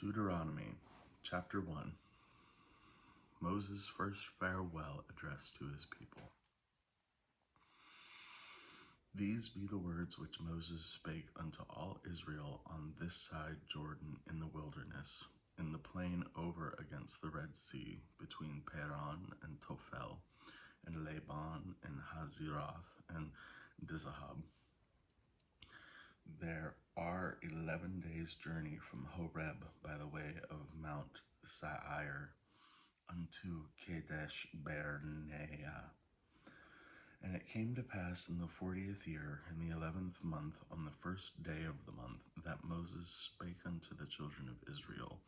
Deuteronomy chapter 1. Moses' first farewell address to his people. These be the words which Moses spake unto all Israel on this side Jordan in the wilderness, in the plain over against the Red Sea, between Paran and Tophel, and Laban and Hazeroth and Dizahab. There are 11 days' journey from Horeb by the way of Mount Seir unto Kadesh Barnea. And it came to pass in the 40th year, in the 11th month, on the first day of the month, that Moses spake unto the children of Israel,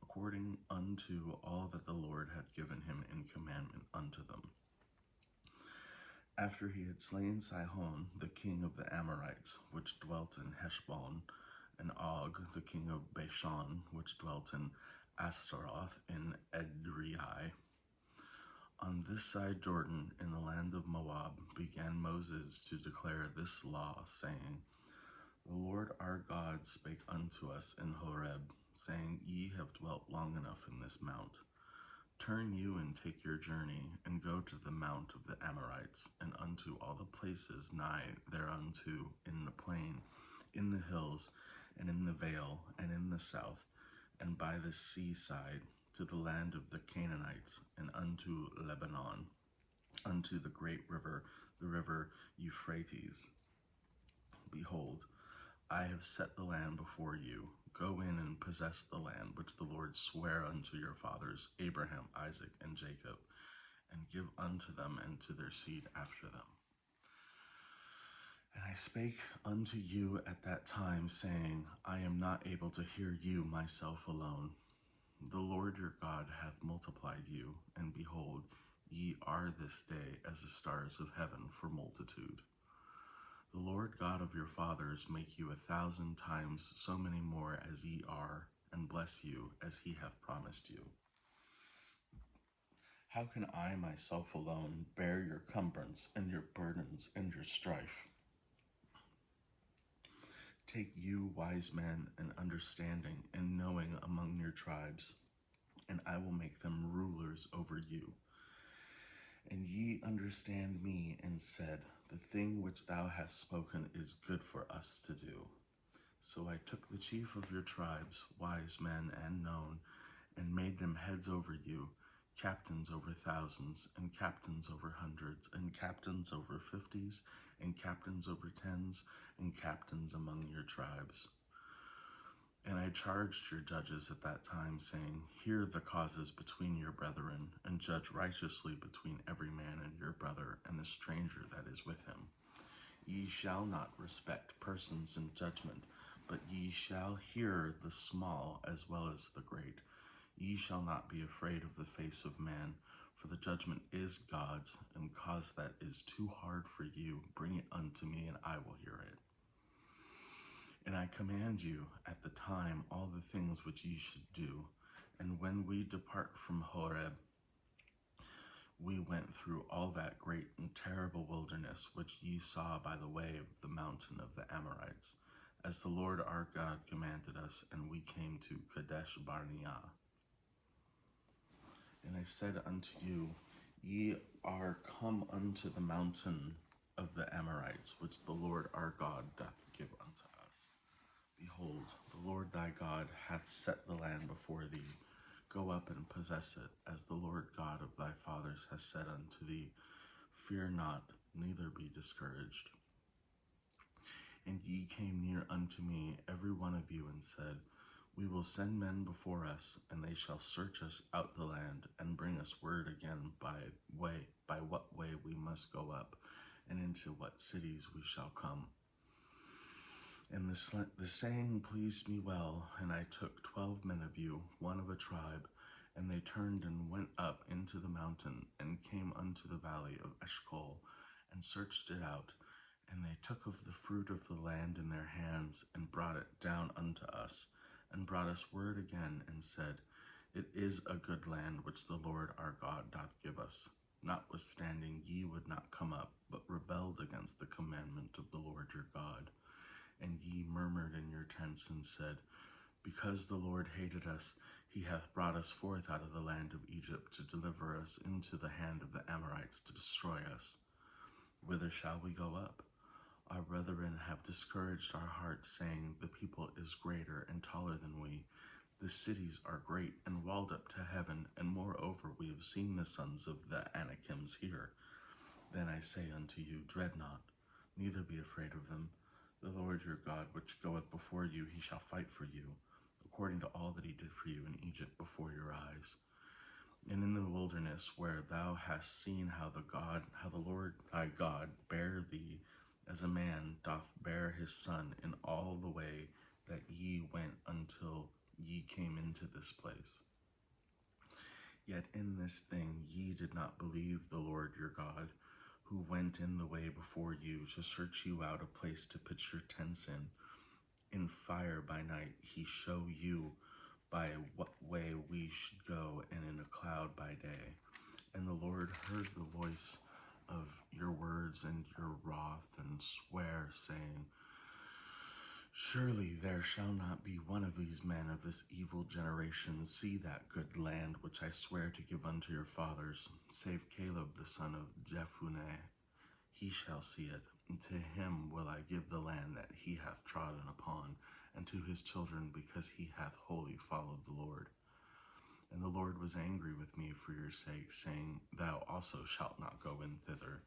according unto all that the Lord had given him in commandment unto them. After he had slain Sihon, the king of the Amorites, which dwelt in Heshbon, and Og, the king of Bashan, which dwelt in Astaroth in Edrei, on this side Jordan, in the land of Moab, began Moses to declare this law, saying, The Lord our God spake unto us in Horeb, saying, Ye have dwelt long enough in this mount. Turn you and take your journey, and go to the mount of the Amorites, and unto all the places nigh thereunto, in the plain, in the hills, and in the vale, and in the south, and by the seaside, to the land of the Canaanites, and unto Lebanon, unto the great river, the river Euphrates. Behold, I have set the land before you. Go in and possess the land which the Lord sware unto your fathers, Abraham, Isaac, and Jacob, and give unto them and to their seed after them. And I spake unto you at that time, saying, I am not able to hear you myself alone. The Lord your God hath multiplied you, and behold, ye are this day as the stars of heaven for multitude. The Lord God of your fathers make you 1,000 times so many more as ye are, and bless you as he hath promised you. How can I myself alone bear your cumbrance and your burdens and your strife? Take you wise men and understanding and knowing among your tribes, and I will make them rulers over you. And ye understand me, and said, The thing which thou hast spoken is good for us to do. So I took the chief of your tribes, wise men and known, and made them heads over you, captains over thousands, and captains over hundreds, and captains over 50s, and captains over 10s, and captains among your tribes. And I charged your judges at that time, saying, Hear the causes between your brethren, and judge righteously between every man and your brother, and the stranger that is with him. Ye shall not respect persons in judgment, but ye shall hear the small as well as the great. Ye shall not be afraid of the face of man, for the judgment is God's, and cause that is too hard for you, bring it unto me, and I will hear it. And I command you at the time all the things which ye should do. And when we depart from Horeb, we went through all that great and terrible wilderness which ye saw by the way of the mountain of the Amorites, as the Lord our God commanded us, and we came to Kadesh Barnea. And I said unto you, Ye are come unto the mountain of the Amorites, which the Lord our God doth give unto us. Behold, the Lord thy God hath set the land before thee. Go up and possess it, as the Lord God of thy fathers has said unto thee. Fear not, neither be discouraged. And ye came near unto me, every one of you, and said, We will send men before us, and they shall search us out the land, and bring us word again by what way we must go up, and into what cities we shall come. And the saying pleased me well, and I took 12 men of you, one of a tribe, and they turned and went up into the mountain, and came unto the valley of Eshcol, and searched it out. And they took of the fruit of the land in their hands, and brought it down unto us, and brought us word again, and said, It is a good land which the Lord our God doth give us. Notwithstanding ye would not come up, but rebelled against the commandment of the Lord your God. And ye murmured in your tents, and said, Because the Lord hated us, he hath brought us forth out of the land of Egypt to deliver us into the hand of the Amorites to destroy us. Whither shall we go up? Our brethren have discouraged our hearts, saying, the people is greater and taller than we. The cities are great and walled up to heaven, and moreover we have seen the sons of the Anakims here. Then I say unto you, dread not, neither be afraid of them. The Lord your God, which goeth before you, he shall fight for you, according to all that he did for you in Egypt before your eyes. And in the wilderness, where thou hast seen how the Lord thy God bare thee, as a man doth bear his son, in all the way that ye went until ye came into this place. Yet in this thing ye did not believe the Lord your God, who went in the way before you to search you out a place to pitch your tents in. In fire by night he show you by what way we should go, and in a cloud by day. And the Lord heard the voice of your words and your wrath, and sware, saying, surely there shall not be one of these men of this evil generation see that good land which I swear to give unto your fathers, save Caleb the son of Jephunneh. He shall see it, and to him will I give the land that he hath trodden upon, and to his children, because he hath wholly followed the Lord. And the Lord was angry with me for your sake, saying, thou also shalt not go in thither.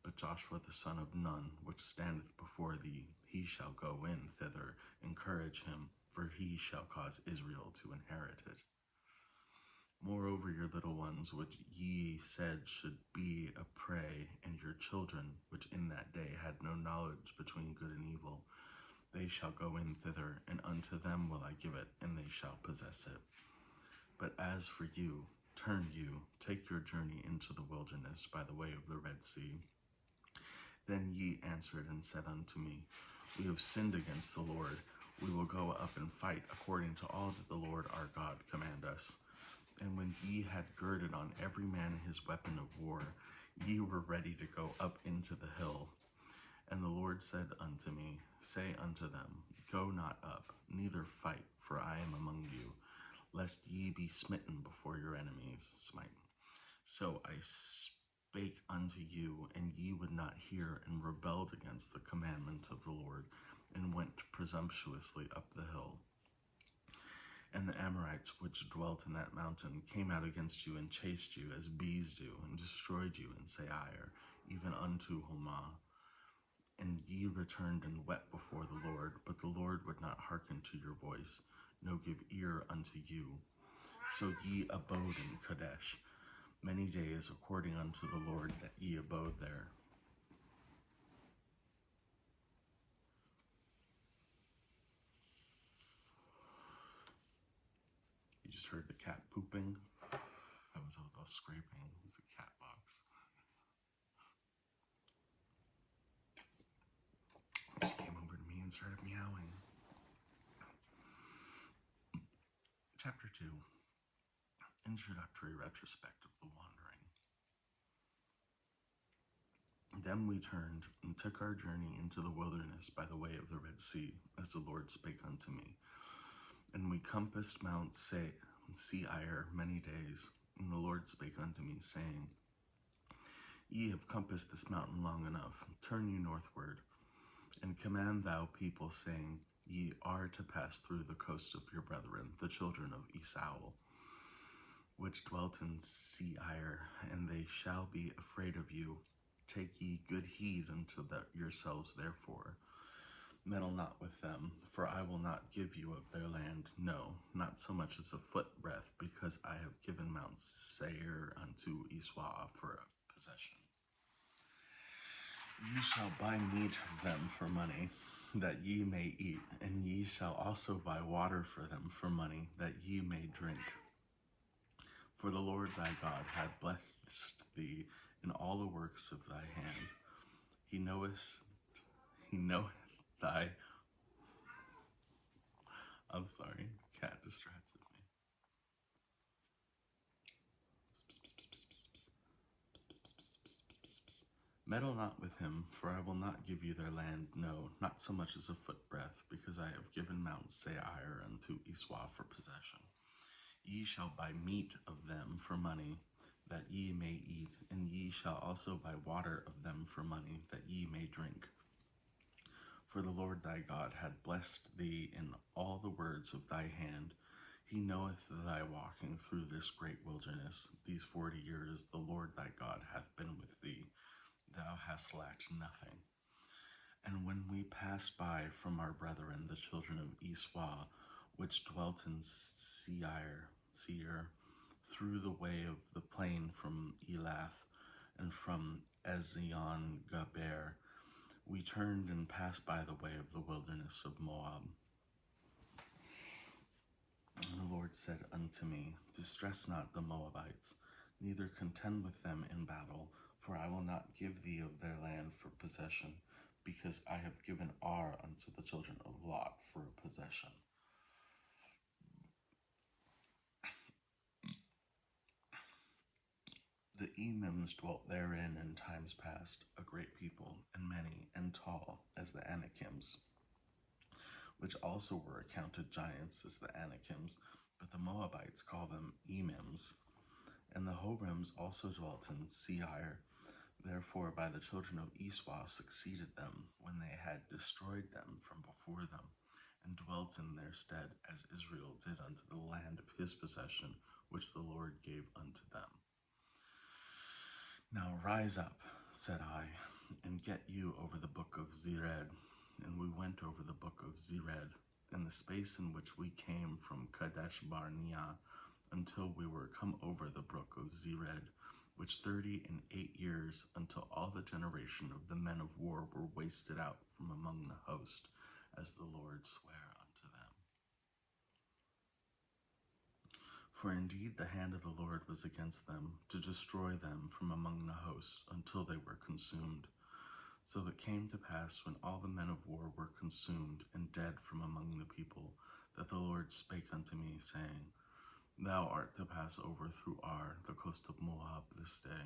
But Joshua the son of Nun, which standeth before thee, he shall go in thither. Encourage him, for he shall cause Israel to inherit it. Moreover, your little ones, which ye said should be a prey, and your children, which in that day had no knowledge between good and evil, they shall go in thither, and unto them will I give it, and they shall possess it. But as for you, turn you, take your journey into the wilderness by the way of the Red Sea. Then ye answered and said unto me, we have sinned against the Lord. We will go up and fight according to all that the Lord our God command us. And when ye had girded on every man his weapon of war, ye were ready to go up into the hill. And the Lord said unto me, say unto them, go not up, neither fight, for I am among you, lest ye be smitten before your enemies. Smite. So I spake unto you, and ye would not hear, and rebelled against the commandment of the Lord, and went presumptuously up the hill. And the Amorites which dwelt in that mountain came out against you, and chased you as bees do, and destroyed you in Seir, even unto Hormah. And ye returned and wept before the Lord, but the Lord would not hearken to your voice, no give ear unto you. So ye abode in Kadesh many days, according unto the Lord, that ye abode there. You just heard the cat pooping. That was a scraping. It was a cat box. She came over to me and started meowing. Chapter 2. Introductory retrospect of the wandering. Then we turned and took our journey into the wilderness by the way of the Red Sea, as the Lord spake unto me. And we compassed Mount Seir many days, and the Lord spake unto me, saying, ye have compassed this mountain long enough, turn you northward, and command thou people, saying, ye are to pass through the coast of your brethren, the children of Esau, which dwelt in Seir, and they shall be afraid of you. Take ye good heed unto yourselves, therefore. Meddle not with them, for I will not give you of their land, no, not so much as a foot breadth, because I have given Mount Seir unto Esau for a possession. Ye shall buy meat of them for money, that ye may eat, and ye shall also buy water for them for money, that ye may drink. For the Lord thy God hath blessed thee in all the works of thy hand. He knoweth thy... I'm sorry, cat distracted me. Meddle not with him, for I will not give you their land, no, not so much as a footbreadth, because I have given Mount Seir unto Esau for possession. Ye shall buy meat of them for money, that ye may eat, and ye shall also buy water of them for money, that ye may drink. For the Lord thy God hath blessed thee in all the words of thy hand. He knoweth thy walking through this great wilderness. These 40 years the Lord thy God hath been with thee. Thou hast lacked nothing. And when we passed by from our brethren, the children of Esau, which dwelt in Seir, through the way of the plain from Elath and from Ezion Gaber, we turned and passed by the way of the wilderness of Moab. And the Lord said unto me, Distress not the Moabites, neither contend with them in battle, for I will not give thee of their land for possession, because I have given Ar unto the children of Lot for a possession. The Emims dwelt therein in times past, a great people, and many, and tall, as the Anakims, which also were accounted giants as the Anakims, but the Moabites call them Emims. And the Horims also dwelt in Seir. Therefore by the children of Esau succeeded them, when they had destroyed them from before them, and dwelt in their stead, as Israel did unto the land of his possession, which the Lord gave unto them. Now rise up, said I, and get you over the book of Zered. And we went over the book of Zered, in the space in which we came from Kadesh Barnea, until we were come over the brook of Zered, which 38 years, until all the generation of the men of war were wasted out from among the host, as the Lord sware unto them. For indeed the hand of the Lord was against them, to destroy them from among the host, until they were consumed. So it came to pass, when all the men of war were consumed and dead from among the people, that the Lord spake unto me, saying, Thou art to pass over through Ar, the coast of Moab, this day.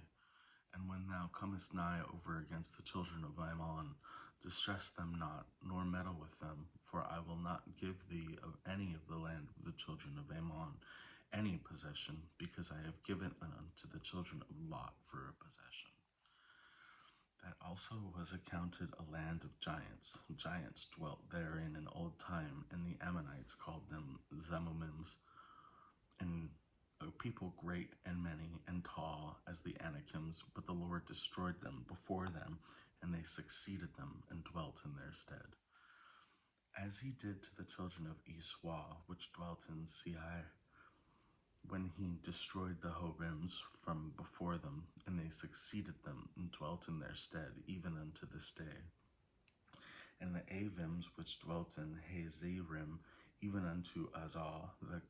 And when thou comest nigh over against the children of Ammon, distress them not, nor meddle with them, for I will not give thee of any of the land of the children of Ammon any possession, because I have given unto the children of Lot for a possession. That also was accounted a land of giants. Giants dwelt therein in old time, and the Ammonites called them Zemumims, and a people great and many and tall as the Anakims, but the Lord destroyed them before them, and they succeeded them and dwelt in their stead. As he did to the children of Esau, which dwelt in Seir, when he destroyed the Horims from before them, and they succeeded them and dwelt in their stead, even unto this day. And the Avims, which dwelt in Hazerim, even unto Azal, the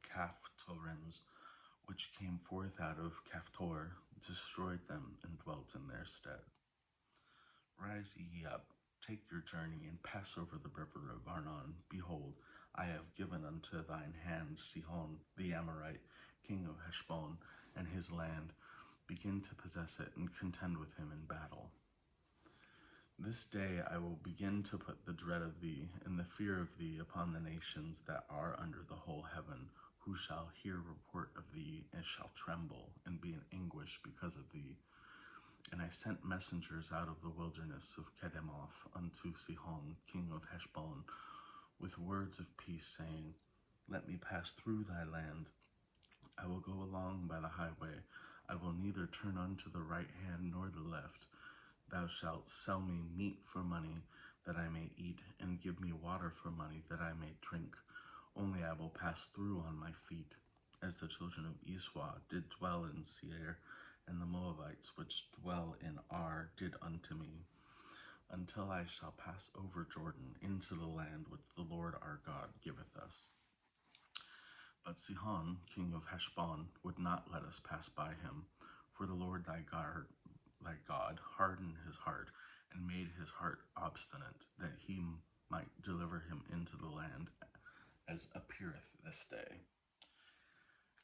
Caphtorims, which came forth out of Caphtor, destroyed them and dwelt in their stead. Rise ye up, take your journey, and pass over the river of Arnon. Behold, I have given unto thine hand Sihon the Amorite, king of Heshbon, and his land. Begin to possess it, and contend with him in battle. This day I will begin to put the dread of thee and the fear of thee upon the nations that are under the whole heaven, who shall hear report of thee, and shall tremble, and be in anguish because of thee. And I sent messengers out of the wilderness of Kedemoth unto Sihon, king of Heshbon, with words of peace, saying, Let me pass through thy land. I will go along by the highway. I will neither turn unto the right hand nor the left. Thou shalt sell me meat for money, that I may eat, and give me water for money, that I may drink. Only I will pass through on my feet, as the children of Esau did dwell in Seir, and the Moabites which dwell in Ar did unto me, until I shall pass over Jordan into the land which the Lord our God giveth us. But Sihon, king of Heshbon, would not let us pass by him, for the Lord thy God hardened his heart, and made his heart obstinate, that he might deliver him into the land, as appeareth this day.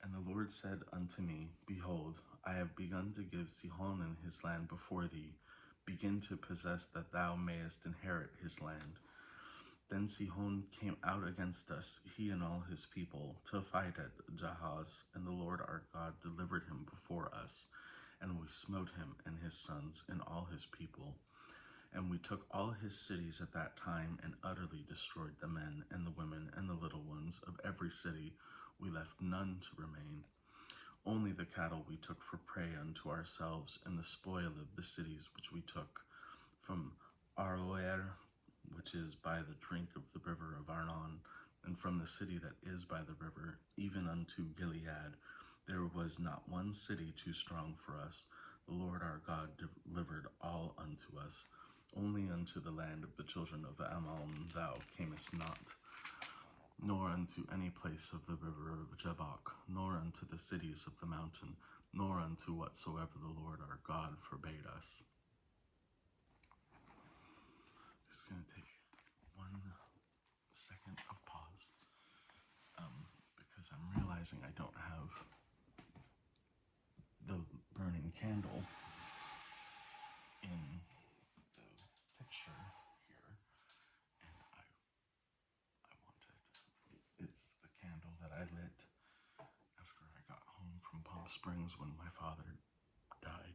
And the Lord said unto me, Behold, I have begun to give Sihon and his land before thee. begin to possess, that thou mayest inherit his land. Then Sihon came out against us, he and all his people, to fight at Jahaz, and the Lord our God delivered him before us, and we smote him and his sons and all his people. And we took all his cities at that time, and utterly destroyed the men and the women and the little ones of every city. We left none to remain. Only the cattle we took for prey unto ourselves, and the spoil of the cities which we took from Aroer, which is by the drink of the river of Arnon, and from the city that is by the river, even unto Gilead. There was not one city too strong for us. The Lord our God delivered all unto us. Only unto the land of the children of Ammon thou camest not, nor unto any place of the river of Jabbok, nor unto the cities of the mountain, nor unto whatsoever the Lord our God forbade us. Just going to take 1 second of pause, because I'm realizing I don't have the burning candle in the picture here, and I want it. It's the candle that I lit after I got home from Palm Springs when my father died.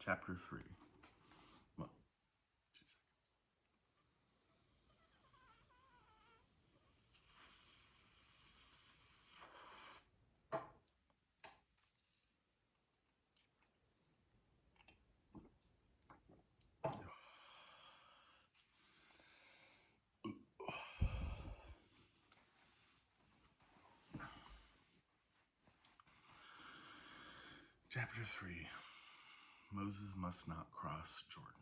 Chapter 3. Well, 2 seconds. Chapter 3. Moses must not cross Jordan.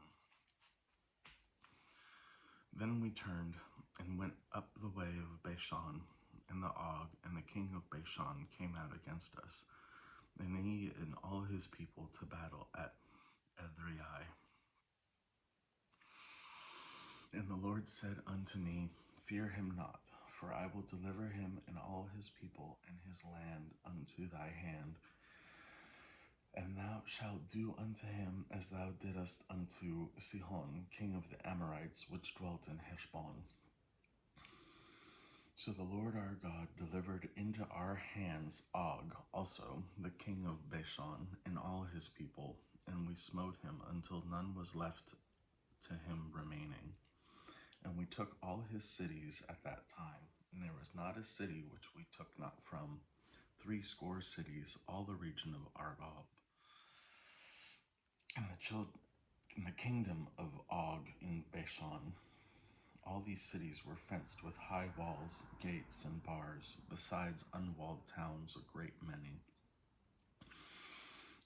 Then we turned and went up the way of Bashan, and the Og and the king of Bashan came out against us, and he and all his people to battle at Edrei. And the Lord said unto me, Fear him not, for I will deliver him and all his people and his land unto thy hand. And thou shalt do unto him as thou didst unto Sihon, king of the Amorites, which dwelt in Heshbon. So the Lord our God delivered into our hands Og, also the king of Bashan, and all his people, and we smote him until none was left to him remaining. And we took all his cities at that time, and there was not a city which we took not from, 80 cities, all the region of Argob. In the kingdom of Og in Bashan, all these cities were fenced with high walls, gates, and bars, besides unwalled towns a great many.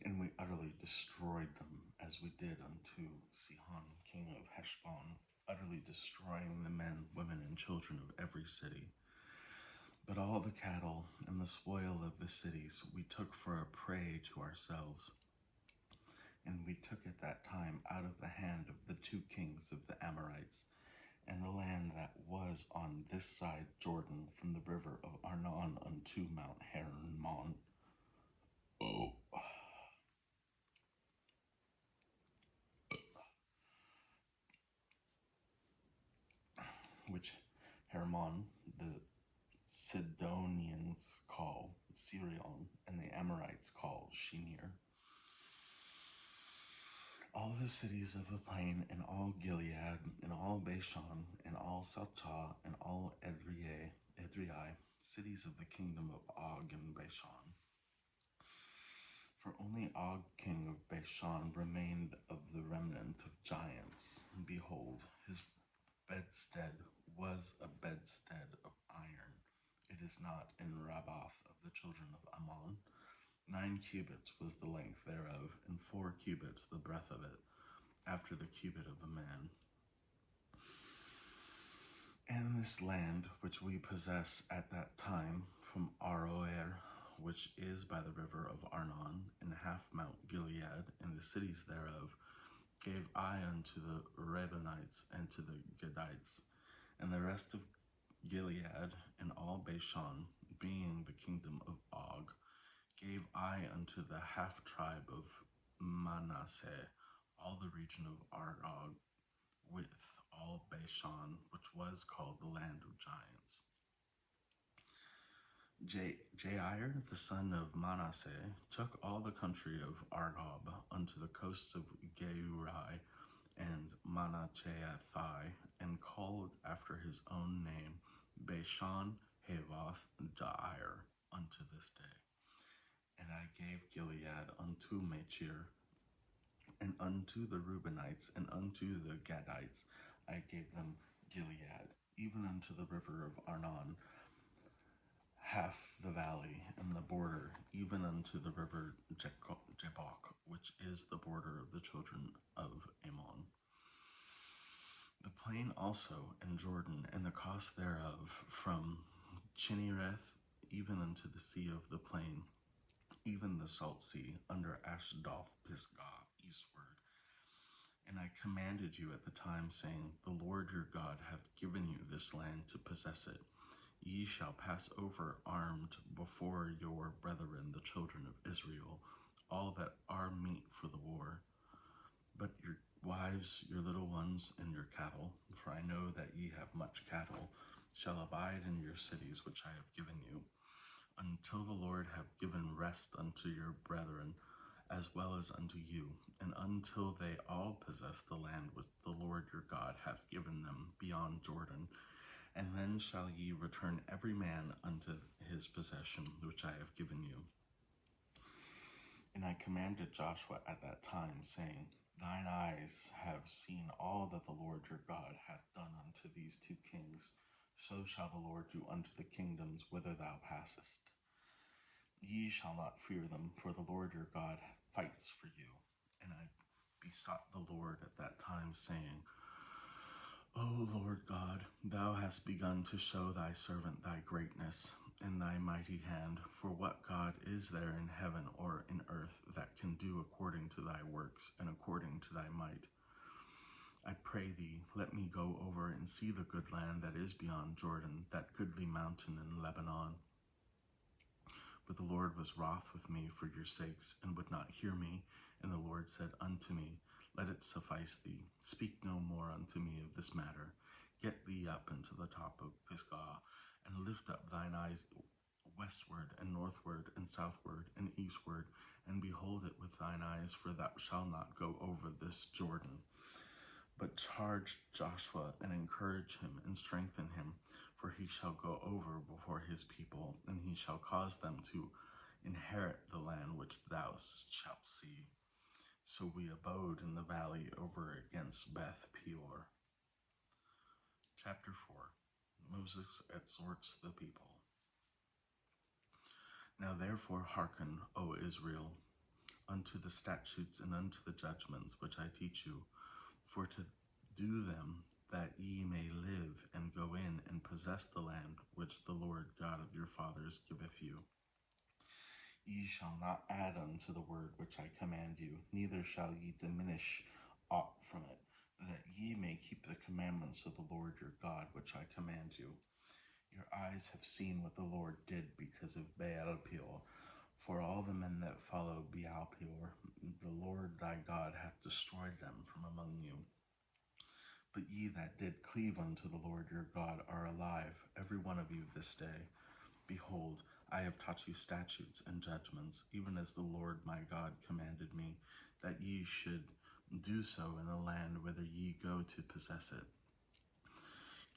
And we utterly destroyed them, as we did unto Sihon, king of Heshbon, utterly destroying the men, women, and children of every city. But all the cattle and the spoil of the cities we took for a prey to ourselves. And we took at that time out of the hand of the 2 kings of the Amorites, and the land that was on this side Jordan, from the river of Arnon unto Mount Hermon. Which Hermon the Sidonians call Sirion, and the Amorites call Shinir. All the cities of the plain, and all Gilead, and all Bashan, and all Saltah, and all Edrei, cities of the kingdom of Og and Bashan. For only Og, king of Bashan, remained of the remnant of giants. And behold, his bedstead was a bedstead of iron. It is not in Rabbath of the children of Ammon. 9 cubits was the length thereof, and 4 cubits the breadth of it, after the cubit of a man. And this land which we possess at that time, from Aroer, which is by the river of Arnon, in half Mount Gilead, and the cities thereof, gave I unto the Reubenites and to the Gadites, and the rest of Gilead and all Bashan, being the kingdom of Og, gave I unto the half tribe of Manasseh, all the region of Argog, with all Bashan, which was called the land of giants. Jair, the son of Manasseh, took all the country of Argob unto the coast of Geurai and Manacheathai, and called after his own name Bashan Havoth Jair unto this day. And I gave Gilead unto Machir, and unto the Reubenites, and unto the Gadites I gave them Gilead, even unto the river of Arnon, half the valley and the border, even unto the river Jabbok, which is the border of the children of Ammon. The plain also, and Jordan, and the coast thereof, from Chinnereth even unto the sea of the plain, even the salt sea, under Ashdoth Pisgah, eastward. And I commanded you at the time, saying, The Lord your God hath given you this land to possess it. Ye shall pass over armed before your brethren, the children of Israel, all that are meet for the war. But your wives, your little ones, and your cattle, for I know that ye have much cattle, shall abide in your cities which I have given you, until the Lord have given rest unto your brethren, as well as unto you, and until they all possess the land which the Lord your God hath given them beyond Jordan. And then shall ye return every man unto his possession which I have given you. And I commanded Joshua at that time, saying, Thine eyes have seen all that the Lord your God hath done unto these 2 kings, so shall the Lord do unto the kingdoms whither thou passest. Ye shall not fear them, for the Lord your God fights for you. And I besought the Lord at that time, saying, O Lord God, thou hast begun to show thy servant thy greatness and thy mighty hand. For what God is there in heaven or in earth that can do according to thy works and according to thy might? I pray thee, let me go over and see the good land that is beyond Jordan, that goodly mountain in Lebanon. But the Lord was wroth with me for your sakes, and would not hear me. And the Lord said unto me, Let it suffice thee. Speak no more unto me of this matter. Get thee up into the top of Pisgah, and lift up thine eyes westward, and northward, and southward, and eastward, and behold it with thine eyes, for thou shalt not go over this Jordan. But charge Joshua, and encourage him, and strengthen him, for he shall go over before his people, and he shall cause them to inherit the land which thou shalt see. So we abode in the valley over against Beth Peor. Chapter 4. Moses exhorts the people. Now therefore hearken, O Israel, unto the statutes and unto the judgments which I teach you, for to do them, that ye may live and go in and possess the land which the Lord God of your fathers giveth you. Ye shall not add unto the word which I command you, neither shall ye diminish aught from it, that ye may keep the commandments of the Lord your God which I command you. Your eyes have seen what the Lord did because of Baal Peor. For all the men that follow Baal Peor, the Lord thy God hath destroyed them from among you. But ye that did cleave unto the Lord your God are alive, every one of you this day. Behold, I have taught you statutes and judgments, even as the Lord my God commanded me, that ye should do so in the land whither ye go to possess it.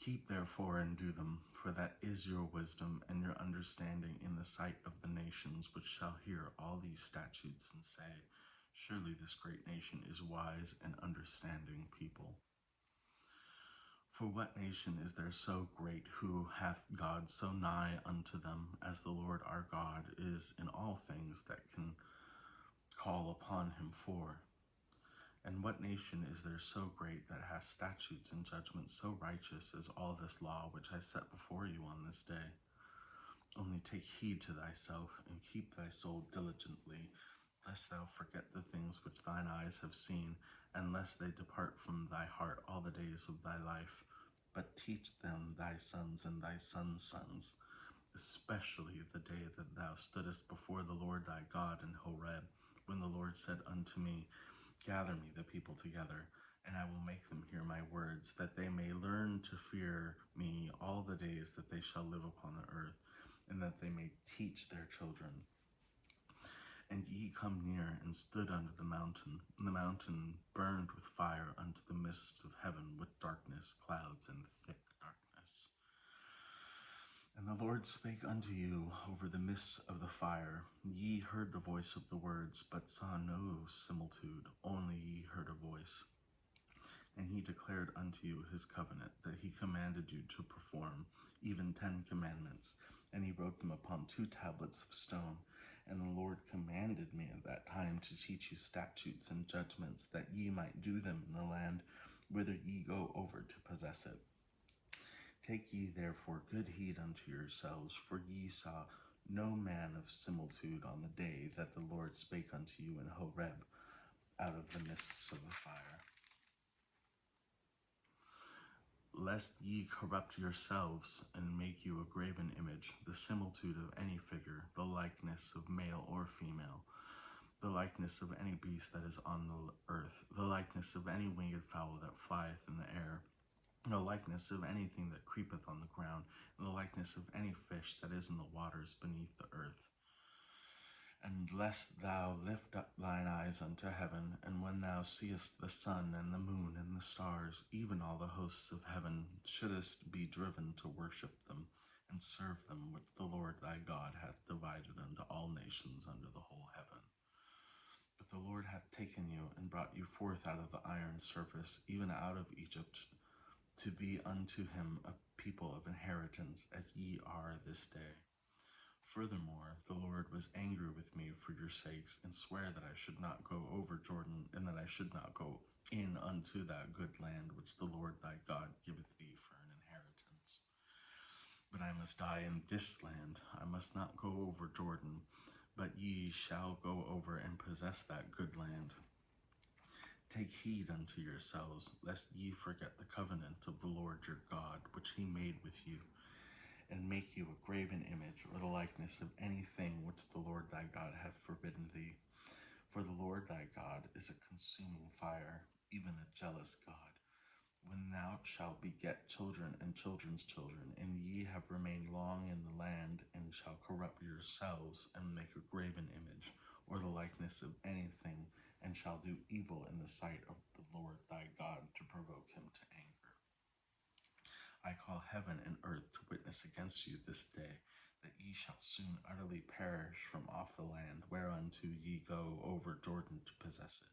Keep therefore and do them, for that is your wisdom and your understanding in the sight of the nations, which shall hear all these statutes and say, surely this great nation is wise and understanding people. For what nation is there so great who hath God so nigh unto them as the Lord our God is in all things that can call upon him for? And what nation is there so great that hath statutes and judgments so righteous as all this law which I set before you on this day? Only take heed to thyself, and keep thy soul diligently, lest thou forget the things which thine eyes have seen, and lest they depart from thy heart all the days of thy life. But teach them thy sons and thy sons' sons, especially the day that thou stoodest before the Lord thy God in Horeb, when the Lord said unto me, gather me the people together, and I will make them hear my words, that they may learn to fear me all the days that they shall live upon the earth, and that they may teach their children. And ye come near and stood under the mountain, and the mountain burned with fire unto the mists of heaven, with darkness, clouds, and thick darkness. And the Lord spake unto you over the mists of the fire. Ye heard the voice of the words, but saw no similitude, only ye heard a voice. And he declared unto you his covenant, that he commanded you to perform, even 10 commandments. And he wrote them upon 2 tablets of stone. And the Lord commanded me at that time to teach you statutes and judgments, that ye might do them in the land whither ye go over to possess it. Take ye therefore good heed unto yourselves, for ye saw no man of similitude on the day that the Lord spake unto you in Horeb out of the mists of the fire. Lest ye corrupt yourselves and make you a graven image, the similitude of any figure, the likeness of male or female, the likeness of any beast that is on the earth, the likeness of any winged fowl that flieth in the air, the likeness of anything that creepeth on the ground, and the likeness of any fish that is in the waters beneath the earth. And lest thou lift up thine eyes unto heaven, and when thou seest the sun and the moon and the stars, even all the hosts of heaven, shouldest be driven to worship them, and serve them which the Lord thy God hath divided unto all nations under the whole heaven. But the Lord hath taken you, and brought you forth out of the iron service, even out of Egypt, to be unto him a people of inheritance, as ye are this day. Furthermore, the Lord was angry with me for your sakes, and sware that I should not go over Jordan, and that I should not go in unto that good land which the Lord thy God giveth thee for an inheritance. But I must die in this land. I must not go over Jordan, but ye shall go over and possess that good land. Take heed unto yourselves, lest ye forget the covenant of the Lord your God, which he made with you, and make you a graven image, or the likeness of anything which the Lord thy God hath forbidden thee. For the Lord thy God is a consuming fire, even a jealous God. When thou shalt beget children and children's children, and ye have remained long in the land, and shall corrupt yourselves, and make a graven image, or the likeness of anything, and shall do evil in the sight of the Lord thy God, to provoke him to anger. I call heaven and earth to witness against you this day, that ye shall soon utterly perish from off the land whereunto ye go over Jordan to possess it.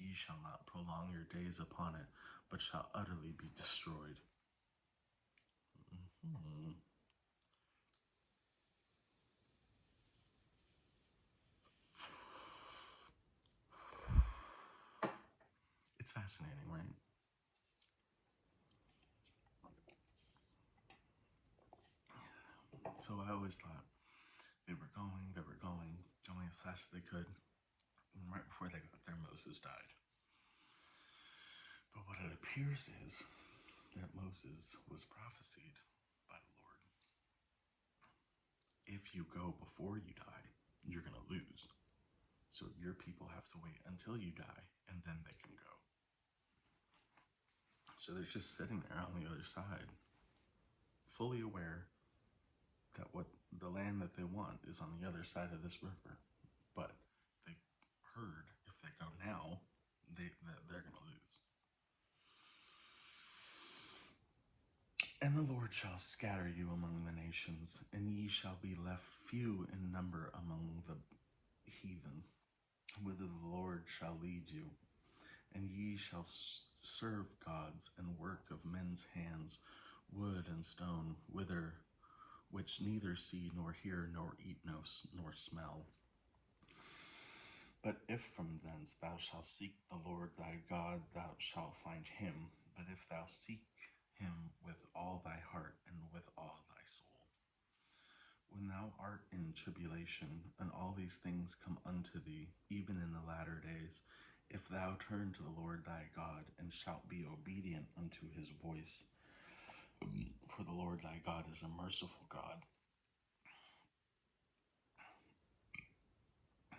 Ye shall not prolong your days upon it, but shall utterly be destroyed. It's fascinating, right? So I always thought they were going as fast as they could. And right before they got there, Moses died. But what it appears is that Moses was prophesied by the Lord. If you go before you die, you're going to lose. So your people have to wait until you die, and then they can go. So they're just sitting there on the other side, fully aware that what the land that they want is on the other side of this river. But they heard if they go now, they're going to lose. Lord shall scatter you among the nations, and ye shall be left few in number among the heathen, whither the Lord shall lead you. And ye shall serve gods and work of men's hands, wood and stone, which neither see nor hear nor eat nor smell. But if from thence thou shalt seek the Lord thy God, thou shalt find him. But if thou seek him with all thy heart and with all thy soul. When thou art in tribulation, and all these things come unto thee, even in the latter days, if thou turn to the Lord thy God, and shalt be obedient unto his voice, for the Lord thy God is a merciful God,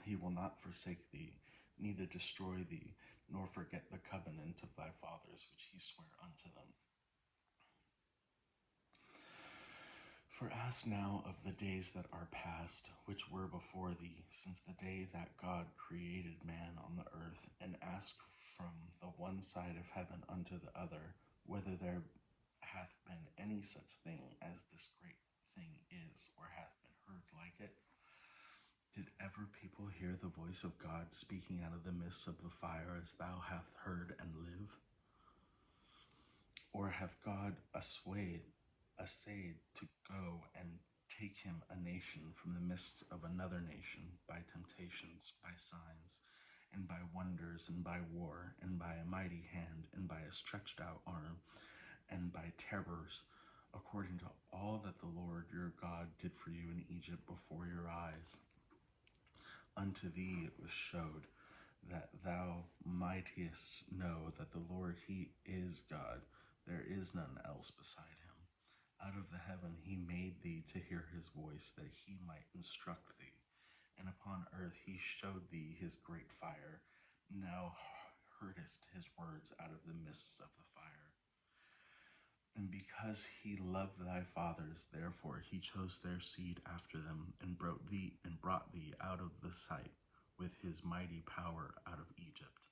he will not forsake thee, neither destroy thee, nor forget the covenant of thy fathers, which he sware unto them. For ask now of the days that are past, which were before thee, since the day that God created man on the earth, and ask from the one side of heaven unto the other, whether there hath been any such thing as this great thing is, or hath been heard like it? Did ever people hear the voice of God speaking out of the midst of the fire, as thou hast heard and live? Or hath God essayed to go and take him a nation from the midst of another nation, by temptations, by signs, and by wonders, and by war, and by a mighty hand, and by a stretched out arm, and by terrors, according to all that the Lord your God did for you in Egypt before your eyes? Unto thee it was showed, that thou mightest know that the Lord he is God, there is none else beside him. Out of the heaven he made thee to hear his voice, that he might instruct thee. And upon earth he showed thee his great fire. Thou heardest his words out of the midst of the fire. And because he loved thy fathers, therefore he chose their seed after them, and brought thee out of the sight with his mighty power out of Egypt,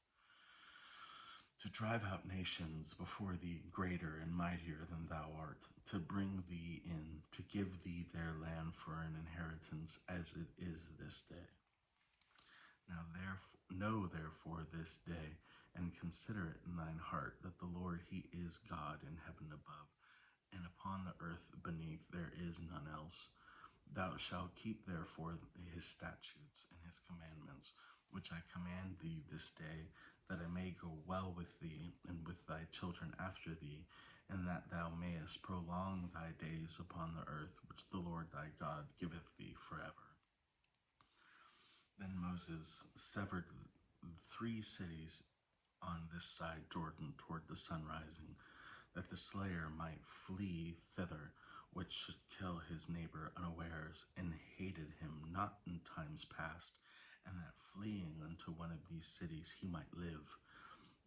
to drive out nations before thee greater and mightier than thou art, to bring thee in, to give thee their land for an inheritance, as it is this day. Now know therefore this day, and consider it in thine heart, that the Lord he is God in heaven above, and upon the earth beneath there is none else. Thou shalt keep therefore his statutes and his commandments, which I command thee this day, that it may go well with thee and with thy children after thee, and that thou mayest prolong thy days upon the earth, which the Lord thy God giveth thee forever. Then Moses severed 3 cities on this side Jordan toward the sun rising, that the slayer might flee thither, which should kill his neighbor unawares, and hated him not in times past, and that fleeing unto one of these cities he might live,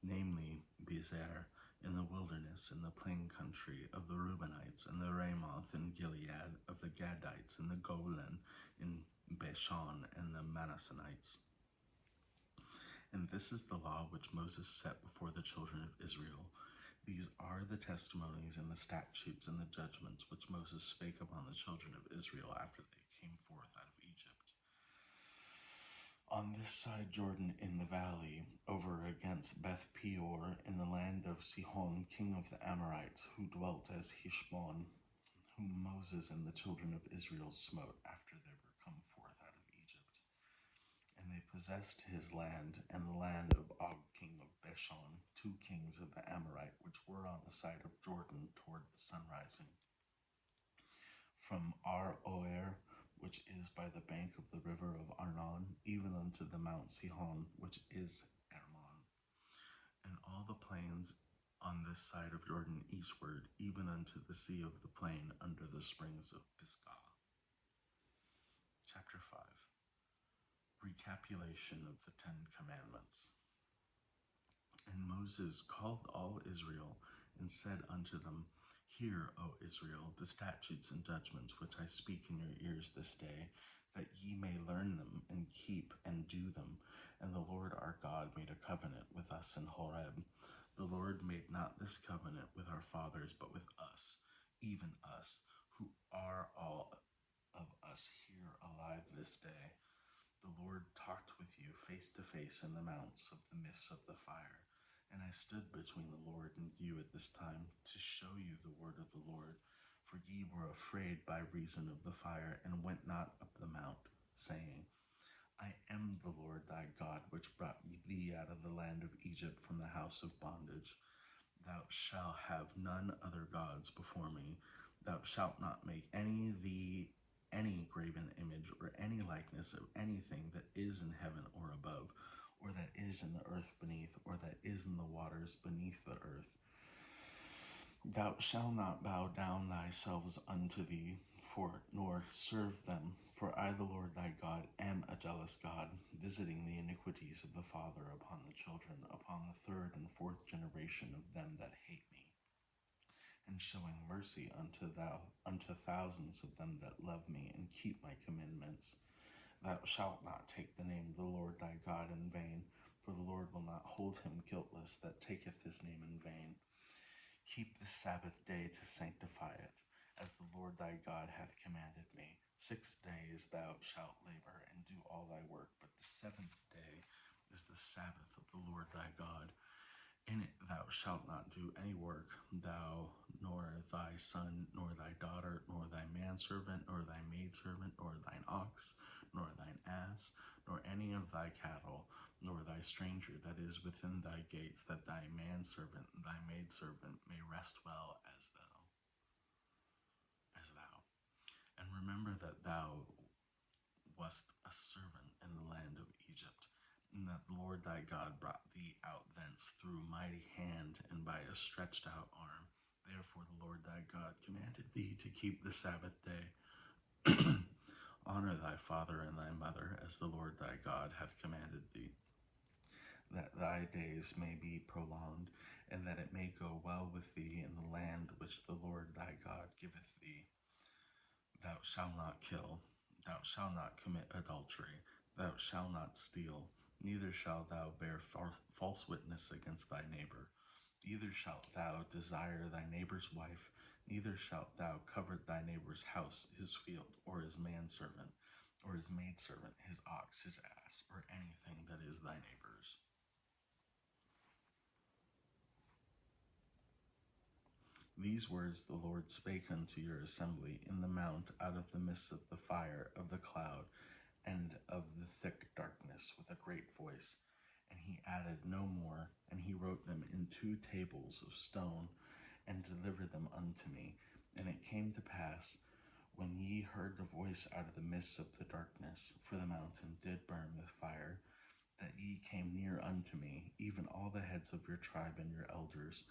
namely Bezer, in the wilderness, in the plain country of the Reubenites, and the Ramoth in Gilead, of the Gadites, and the Golan in Bashan, and the Manassanites. And this is the law which Moses set before the children of Israel. These are the testimonies and the statutes and the judgments which Moses spake upon the children of Israel after they came forth out of Egypt. On this side Jordan in the valley, over against Beth Peor, in the land of Sihon, king of the Amorites, who dwelt as Heshbon, whom Moses and the children of Israel smote after they were come forth out of Egypt. And they possessed his land, and the land of Og, king of Bashan, 2 kings of the Amorite, which were on the side of Jordan toward the sun rising. From Aroer, which is by the bank of the river of Arnon, even unto the Mount Sihon, which is Hermon, and all the plains on this side of Jordan eastward, even unto the sea of the plain under the springs of Pisgah. Chapter 5. Recapitulation of the 10 Commandments. And Moses called all Israel, and said unto them, Hear, O Israel, the statutes and judgments which I speak in your ears this day, that ye may learn them, and keep and do them. And the Lord our God made a covenant with us in Horeb. The Lord made not this covenant with our fathers, but with us, even us, who are all of us here alive this day. The Lord talked with you face to face in the mounts of the midst of the fire. And I stood between the Lord and you at this time to show you the word of the Lord. For ye were afraid by reason of the fire, and went not up the mount, saying, I am the Lord thy God, which brought thee out of the land of Egypt from the house of bondage. Thou shalt have none other gods before me. Thou shalt not make any graven image or any likeness of anything that is in heaven or above, or that is in the earth beneath, or that is in the waters beneath the earth. Thou shalt not bow down thyself unto thee, nor serve them. For I, the Lord thy God, am a jealous God, visiting the iniquities of the father upon the children, upon the third and fourth generation of them that hate me, and showing mercy unto thousands of them that love me and keep my commandments. Thou shalt not take the name of the Lord thy God in vain, for the Lord will not hold him guiltless that taketh his name in vain. Keep the Sabbath day to sanctify it, as the Lord thy God hath commanded me. 6 days thou shalt labor and do all thy work, but the seventh day is the Sabbath of the Lord thy God. In it thou shalt not do any work, thou, nor thy son, nor thy daughter, nor thy manservant, nor thy maidservant, nor thine ox, nor thine ass, nor any of thy cattle, nor thy stranger that is within thy gates, that thy manservant, thy maidservant may rest well as thou. And remember that thou wast a servant in the land of Egypt, and that the Lord thy God brought thee out thence through mighty hand and by a stretched out arm. Therefore the Lord thy God commanded thee to keep the Sabbath day. Honor thy father and thy mother, as the Lord thy God hath commanded thee, that thy days may be prolonged, and that it may go well with thee in the land which the Lord thy God giveth thee. Thou shalt not kill. Thou shalt not commit adultery. Thou shalt not steal. Neither shalt thou bear false witness against thy neighbor. Neither shalt thou desire thy neighbor's wife. Neither shalt thou covet thy neighbor's house, his field, or his manservant, or his maidservant, his ox, his ass, or anything that is thy neighbor's. These words the Lord spake unto your assembly in the mount out of the midst of the fire, of the cloud, and of the thick darkness, with a great voice. And he added no more, and he wrote them in 2 tables of stone, and delivered them unto me. And it came to pass, when ye heard the voice out of the midst of the darkness, for the mountain did burn with fire, that ye came near unto me, even all the heads of your tribe and your elders,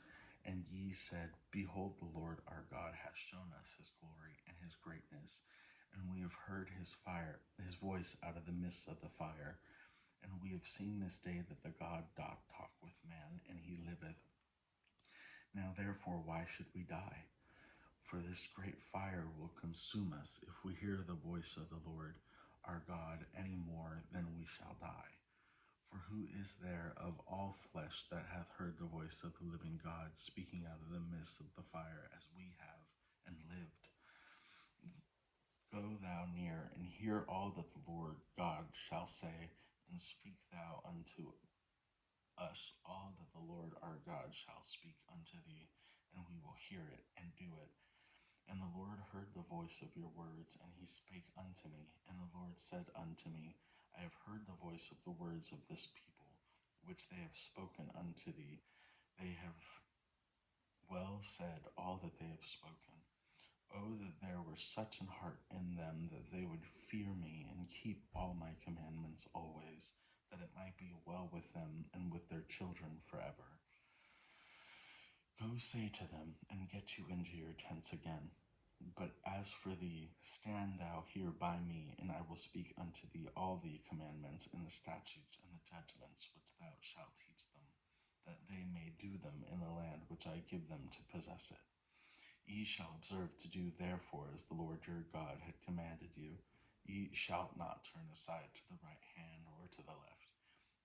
and ye said, Behold, the Lord our God hath shown us his glory and his greatness, and we have heard his voice out of the midst of the fire. And we have seen this day that the God doth talk with man, and he liveth. Now therefore why should we die? For this great fire will consume us, if we hear the voice of the Lord our God any more than we shall die. For who is there of all flesh that hath heard the voice of the living God speaking out of the midst of the fire, as we have, and lived? Go thou near, and hear all that the Lord God shall say, and speak thou unto us all that the Lord our God shall speak unto thee, and we will hear it and do it. And the Lord heard the voice of your words, and he spake unto me. And the Lord said unto me, I have heard the voice of the words of this people, which they have spoken unto thee. They have well said all that they have spoken. Oh, that there were such an heart in them, that they would fear me and keep all my commandments always, that it might be well with them and with their children forever. Go say to them, and get you into your tents again. But as for thee, stand thou here by me, and I will speak unto thee all the commandments and the statutes and the judgments which thou shalt teach them, that they may do them in the land which I give them to possess it. Ye shall observe to do therefore as the Lord your God had commanded you. Ye shall not turn aside to the right hand or to the left.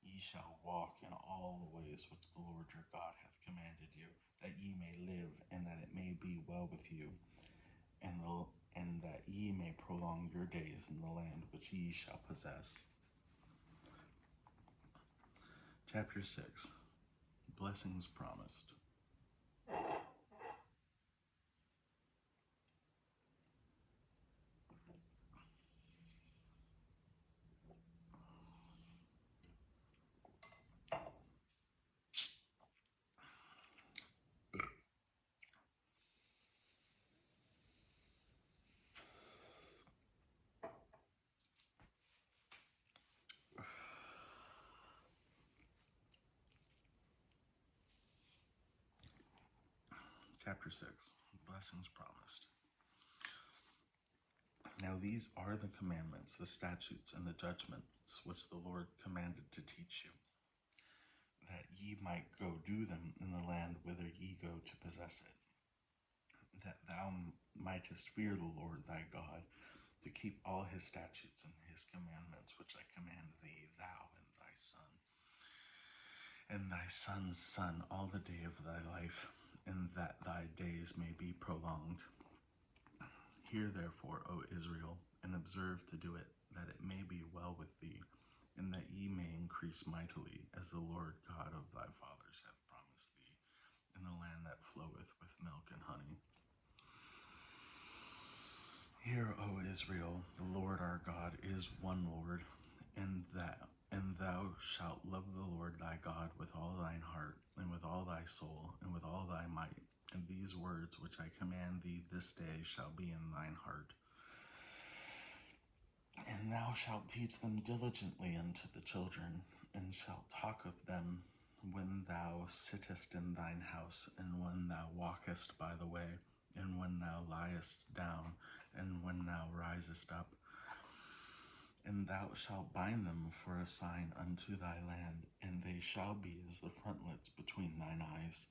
Ye shall walk in all the ways which the Lord your God hath commanded you, that ye may live, and that it may be well with you, and that ye may prolong your days in the land which ye shall possess. Chapter 6. Blessings promised. Chapter 6. Blessings promised. Now these are the commandments, the statutes, and the judgments which the Lord commanded to teach you, that ye might go do them in the land whither ye go to possess it, that thou mightest fear the Lord thy God, to keep all his statutes and his commandments which I command thee, thou and thy son's son, all the day of thy life, and that thy days may be prolonged. Hear therefore, O Israel, and observe to do it, that it may be well with thee, and that ye may increase mightily, as the Lord God of thy fathers hath promised thee, in the land that floweth with milk and honey. Hear, O Israel, the Lord our God is one Lord, and thou shalt love the Lord thy God with all thine heart, and with all thy soul, and with all thy might. And these words which I command thee this day shall be in thine heart. And thou shalt teach them diligently unto the children, and shalt talk of them when thou sittest in thine house, and when thou walkest by the way, and when thou liest down, and when thou risest up. And thou shalt bind them for a sign unto thy land, and they shall be as the frontlets between thine eyes.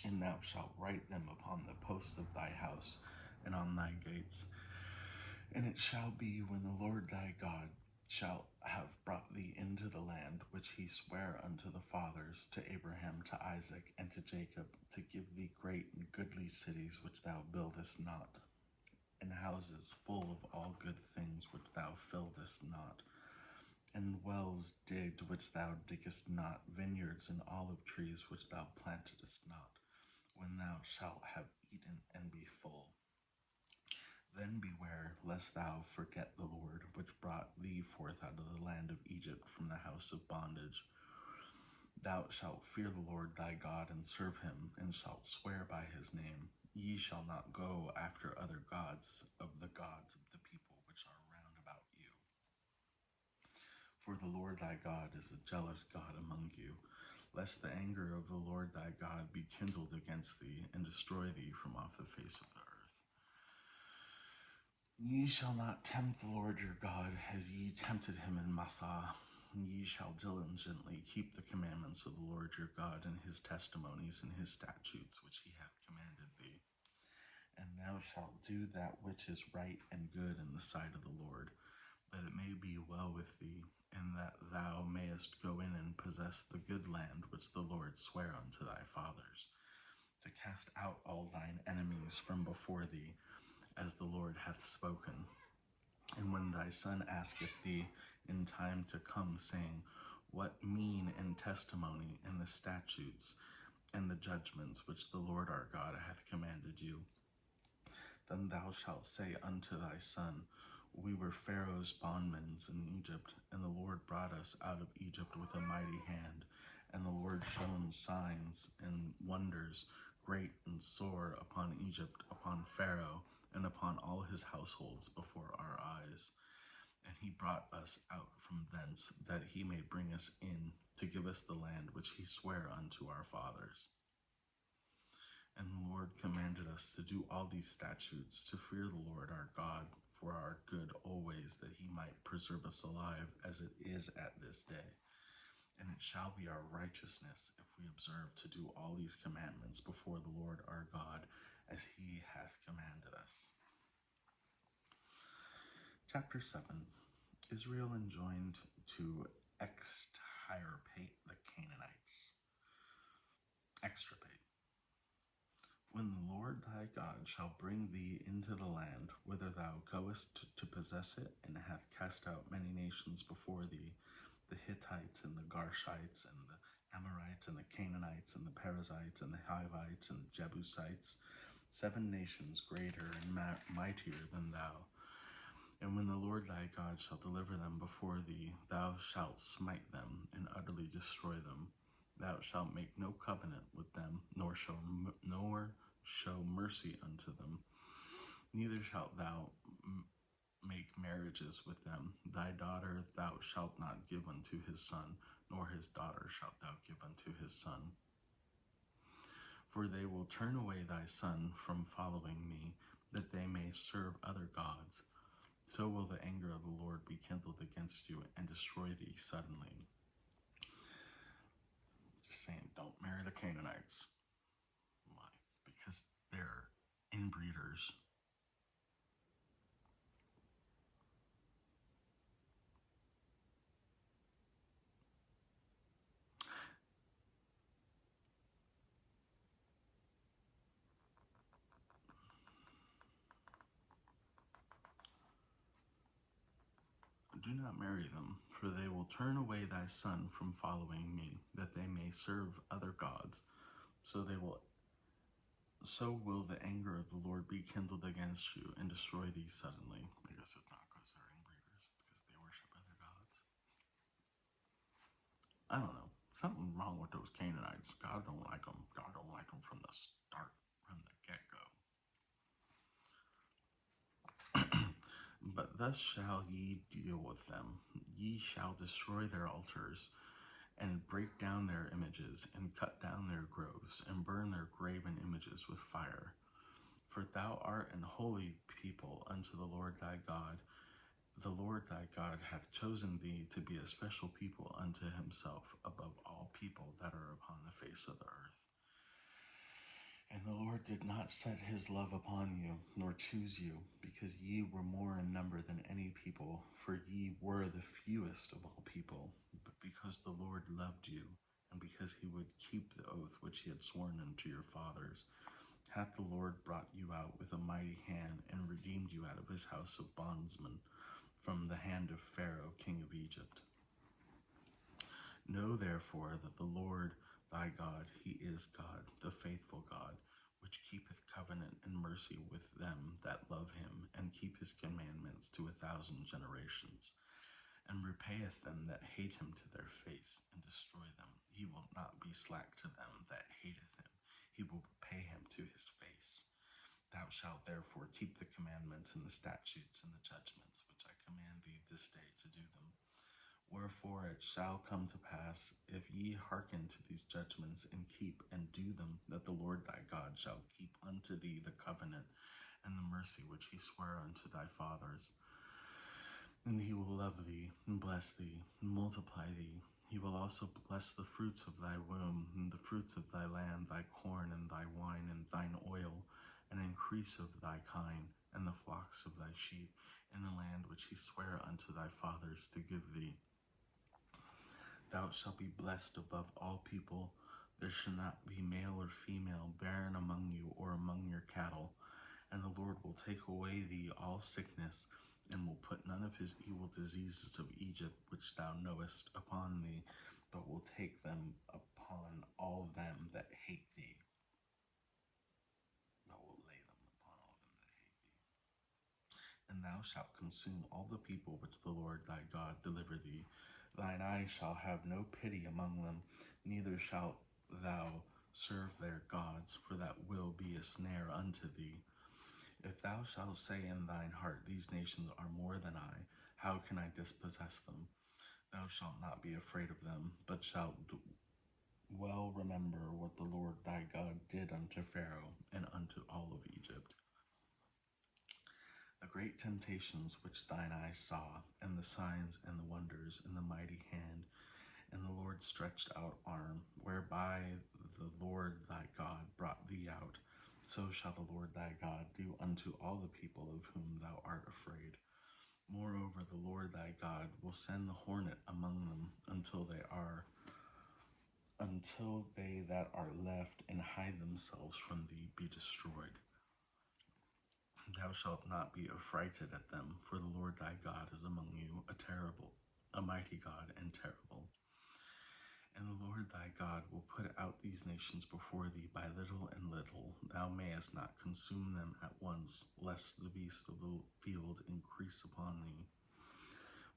And thou shalt write them upon the posts of thy house, and on thy gates. And it shall be, when the Lord thy God shall have brought thee into the land which he sware unto the fathers, to Abraham, to Isaac, and to Jacob, to give thee great and goodly cities which thou buildest not, and houses full of all good things which thou fillest not, and wells digged which thou diggest not, vineyards and olive trees which thou plantedst not, when thou shalt have eaten and be full. Then beware lest thou forget the Lord, which brought thee forth out of the land of Egypt from the house of bondage. Thou shalt fear the Lord thy God, and serve him, and shalt swear by his name. Ye shall not go after other gods of the people which are round about you. For the Lord thy God is a jealous God among you, lest the anger of the Lord thy God be kindled against thee, and destroy thee from off the face of the earth. Ye shall not tempt the Lord your God, as ye tempted him in Massah. Ye shall diligently keep the commandments of the Lord your God, and his testimonies and his statutes which he hath commanded thee. And thou shalt do that which is right and good in the sight of the Lord, that it may be well with thee, and that thou mayest go in and possess the good land which the Lord sware unto thy fathers, to cast out all thine enemies from before thee, as the Lord hath spoken. And when thy son asketh thee in time to come, saying, What mean and testimony and the statutes and the judgments which the Lord our God hath commanded you? Then thou shalt say unto thy son, We were Pharaoh's bondmen in Egypt, and the Lord brought us out of Egypt with a mighty hand, and the Lord shone signs and wonders great and sore upon Egypt, upon Pharaoh, and upon all his households before our eyes. And he brought us out from thence, that he may bring us in, to give us the land which he sware unto our fathers. And the Lord commanded us to do all these statutes, to fear the Lord our God for our good always, that he might preserve us alive, as it is at this day. And it shall be our righteousness, if we observe to do all these commandments before the Lord our God, as he hath commanded us. Chapter 7. Israel enjoined to extirpate the Canaanites. Extirpate. When the Lord thy God shall bring thee into the land whither thou goest to possess it, and hath cast out many nations before thee, the Hittites and the Garshites and the Amorites and the Canaanites and the Perizzites and the Hivites and the Jebusites, 7 nations greater and mightier than thou. And when the Lord thy God shall deliver them before thee, thou shalt smite them and utterly destroy them. Thou shalt make no covenant with them, nor show mercy unto them. Neither shalt thou make marriages with them. Thy daughter thou shalt not give unto his son, nor his daughter shalt thou give unto his son. For they will turn away thy son from following me, that they may serve other gods. So will the anger of the Lord be kindled against you and destroy thee suddenly. Just saying, don't marry the Canaanites. Why? Because they're inbreeders. Do not marry them, for they will turn away thy son from following me, that they may serve other gods. So will the anger of the Lord be kindled against you and destroy thee suddenly. I guess it's not because they're inbreeders, it's because they worship other gods. I don't know. Something wrong with those Canaanites. God don't like them. God don't like them from the start, from the get-go. But thus shall ye deal with them. Ye shall destroy their altars, and break down their images, and cut down their groves, and burn their graven images with fire. For thou art an holy people unto the Lord thy God. The Lord thy God hath chosen thee to be a special people unto himself above all people that are upon the face of the earth. And the Lord did not set his love upon you, nor choose you, because ye were more in number than any people, for ye were the fewest of all people, but because the Lord loved you, and because he would keep the oath which he had sworn unto your fathers, hath the Lord brought you out with a mighty hand, and redeemed you out of his house of bondsmen, from the hand of Pharaoh king of Egypt. Know therefore that the Lord thy God, he is God, the faithful God, which keepeth covenant and mercy with them that love him, and keep his commandments to 1,000 generations, and repayeth them that hate him to their face, and destroy them. He will not be slack to them that hateth him. He will repay him to his face. Thou shalt therefore keep the commandments and the statutes and the judgments which I command thee this day to do them. Wherefore it shall come to pass, if ye hearken to these judgments, and keep and do them, that the Lord thy God shall keep unto thee the covenant and the mercy which he sware unto thy fathers. And he will love thee, and bless thee, and multiply thee. He will also bless the fruits of thy womb, and the fruits of thy land, thy corn, and thy wine, and thine oil, and increase of thy kine, and the flocks of thy sheep, in the land which he sware unto thy fathers to give thee. Thou shalt be blessed above all people. There shall not be male or female barren among you or among your cattle. And the Lord will take away thee all sickness, and will put none of his evil diseases of Egypt, which thou knowest, upon thee, but will take them upon all them that hate thee. But will lay them upon all them that hate thee. And thou shalt consume all the people which the Lord thy God deliver thee. Thine eye shall have no pity among them, neither shalt thou serve their gods, for that will be a snare unto thee. If thou shalt say in thine heart, these nations are more than I, how can I dispossess them? Thou shalt not be afraid of them, but shalt well remember what the Lord thy God did unto Pharaoh and unto all of Egypt. The great temptations which thine eyes saw, and the signs and the wonders, and the mighty hand, and the Lord stretched out arm, whereby the Lord thy God brought thee out, So shall the Lord thy God do unto all the people of whom thou art afraid. Moreover, the Lord thy God will send the hornet among them until they that are left and hide themselves from thee be destroyed. Thou shalt not be affrighted at them, for the Lord thy God is among you, a mighty God and terrible. And the Lord thy God will put out these nations before thee by little and little. Thou mayest not consume them at once, lest the beasts of the field increase upon thee.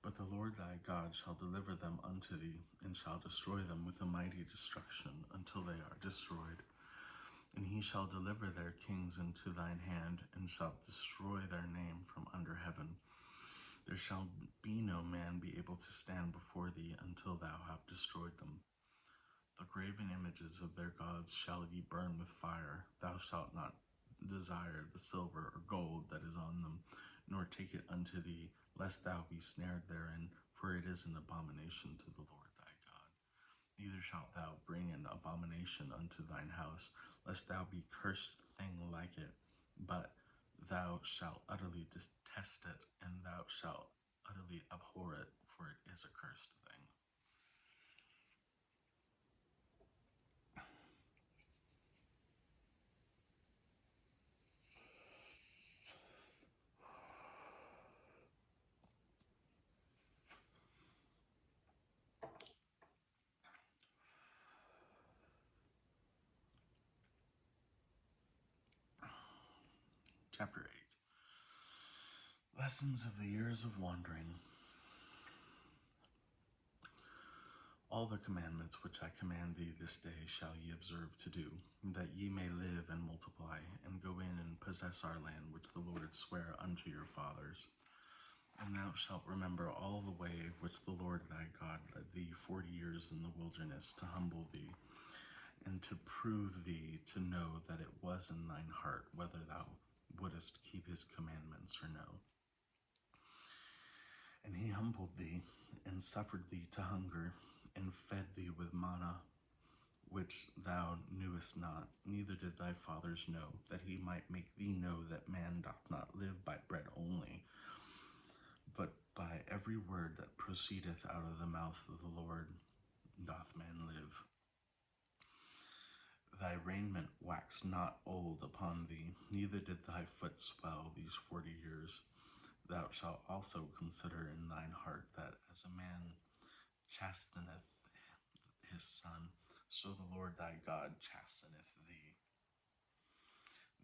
But the Lord thy God shall deliver them unto thee, and shall destroy them with a mighty destruction until they are destroyed. And he shall deliver their kings into thine hand, and shall destroy their name from under heaven. There shall be no man be able to stand before thee until thou have destroyed them. The graven images of their gods shall ye burn with fire. Thou shalt not desire the silver or gold that is on them, nor take it unto thee, lest thou be snared therein, for it is an abomination to the Lord thy God. Neither shalt thou bring an abomination unto thine house, lest thou be cursed thing like it, but thou shalt utterly detest it, and thou shalt utterly abhor it, for it is a cursed thing. Chapter 8. Lessons of the years of wandering. All the commandments which I command thee this day shall ye observe to do, that ye may live and multiply, and go in and possess our land which the Lord sware unto your fathers. And thou shalt remember all the way which the Lord thy God led thee 40 years in the wilderness, to humble thee, and to prove thee to know that it was in thine heart whether thou wouldest keep his commandments or no. And he humbled thee, and suffered thee to hunger, and fed thee with manna, which thou knewest not, neither did thy fathers know, that he might make thee know that man doth not live by bread only, but by every word that proceedeth out of the mouth of the Lord doth man live. Thy raiment waxed not old upon thee, neither did thy foot swell these 40 years. Thou shalt also consider in thine heart that as a man chasteneth his son, so the Lord thy God chasteneth thee.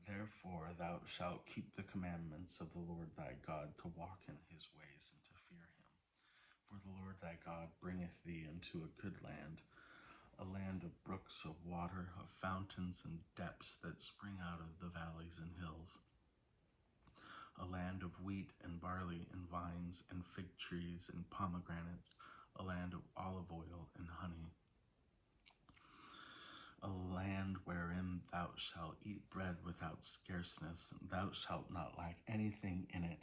Therefore thou shalt keep the commandments of the Lord thy God, to walk in his ways and to fear him. For the Lord thy God bringeth thee into a good land, a land of brooks of water, of fountains and depths that spring out of the valleys and hills, a land of wheat and barley and vines and fig trees and pomegranates, a land of olive oil and honey, a land wherein thou shalt eat bread without scarceness, thou shalt not lack anything in it,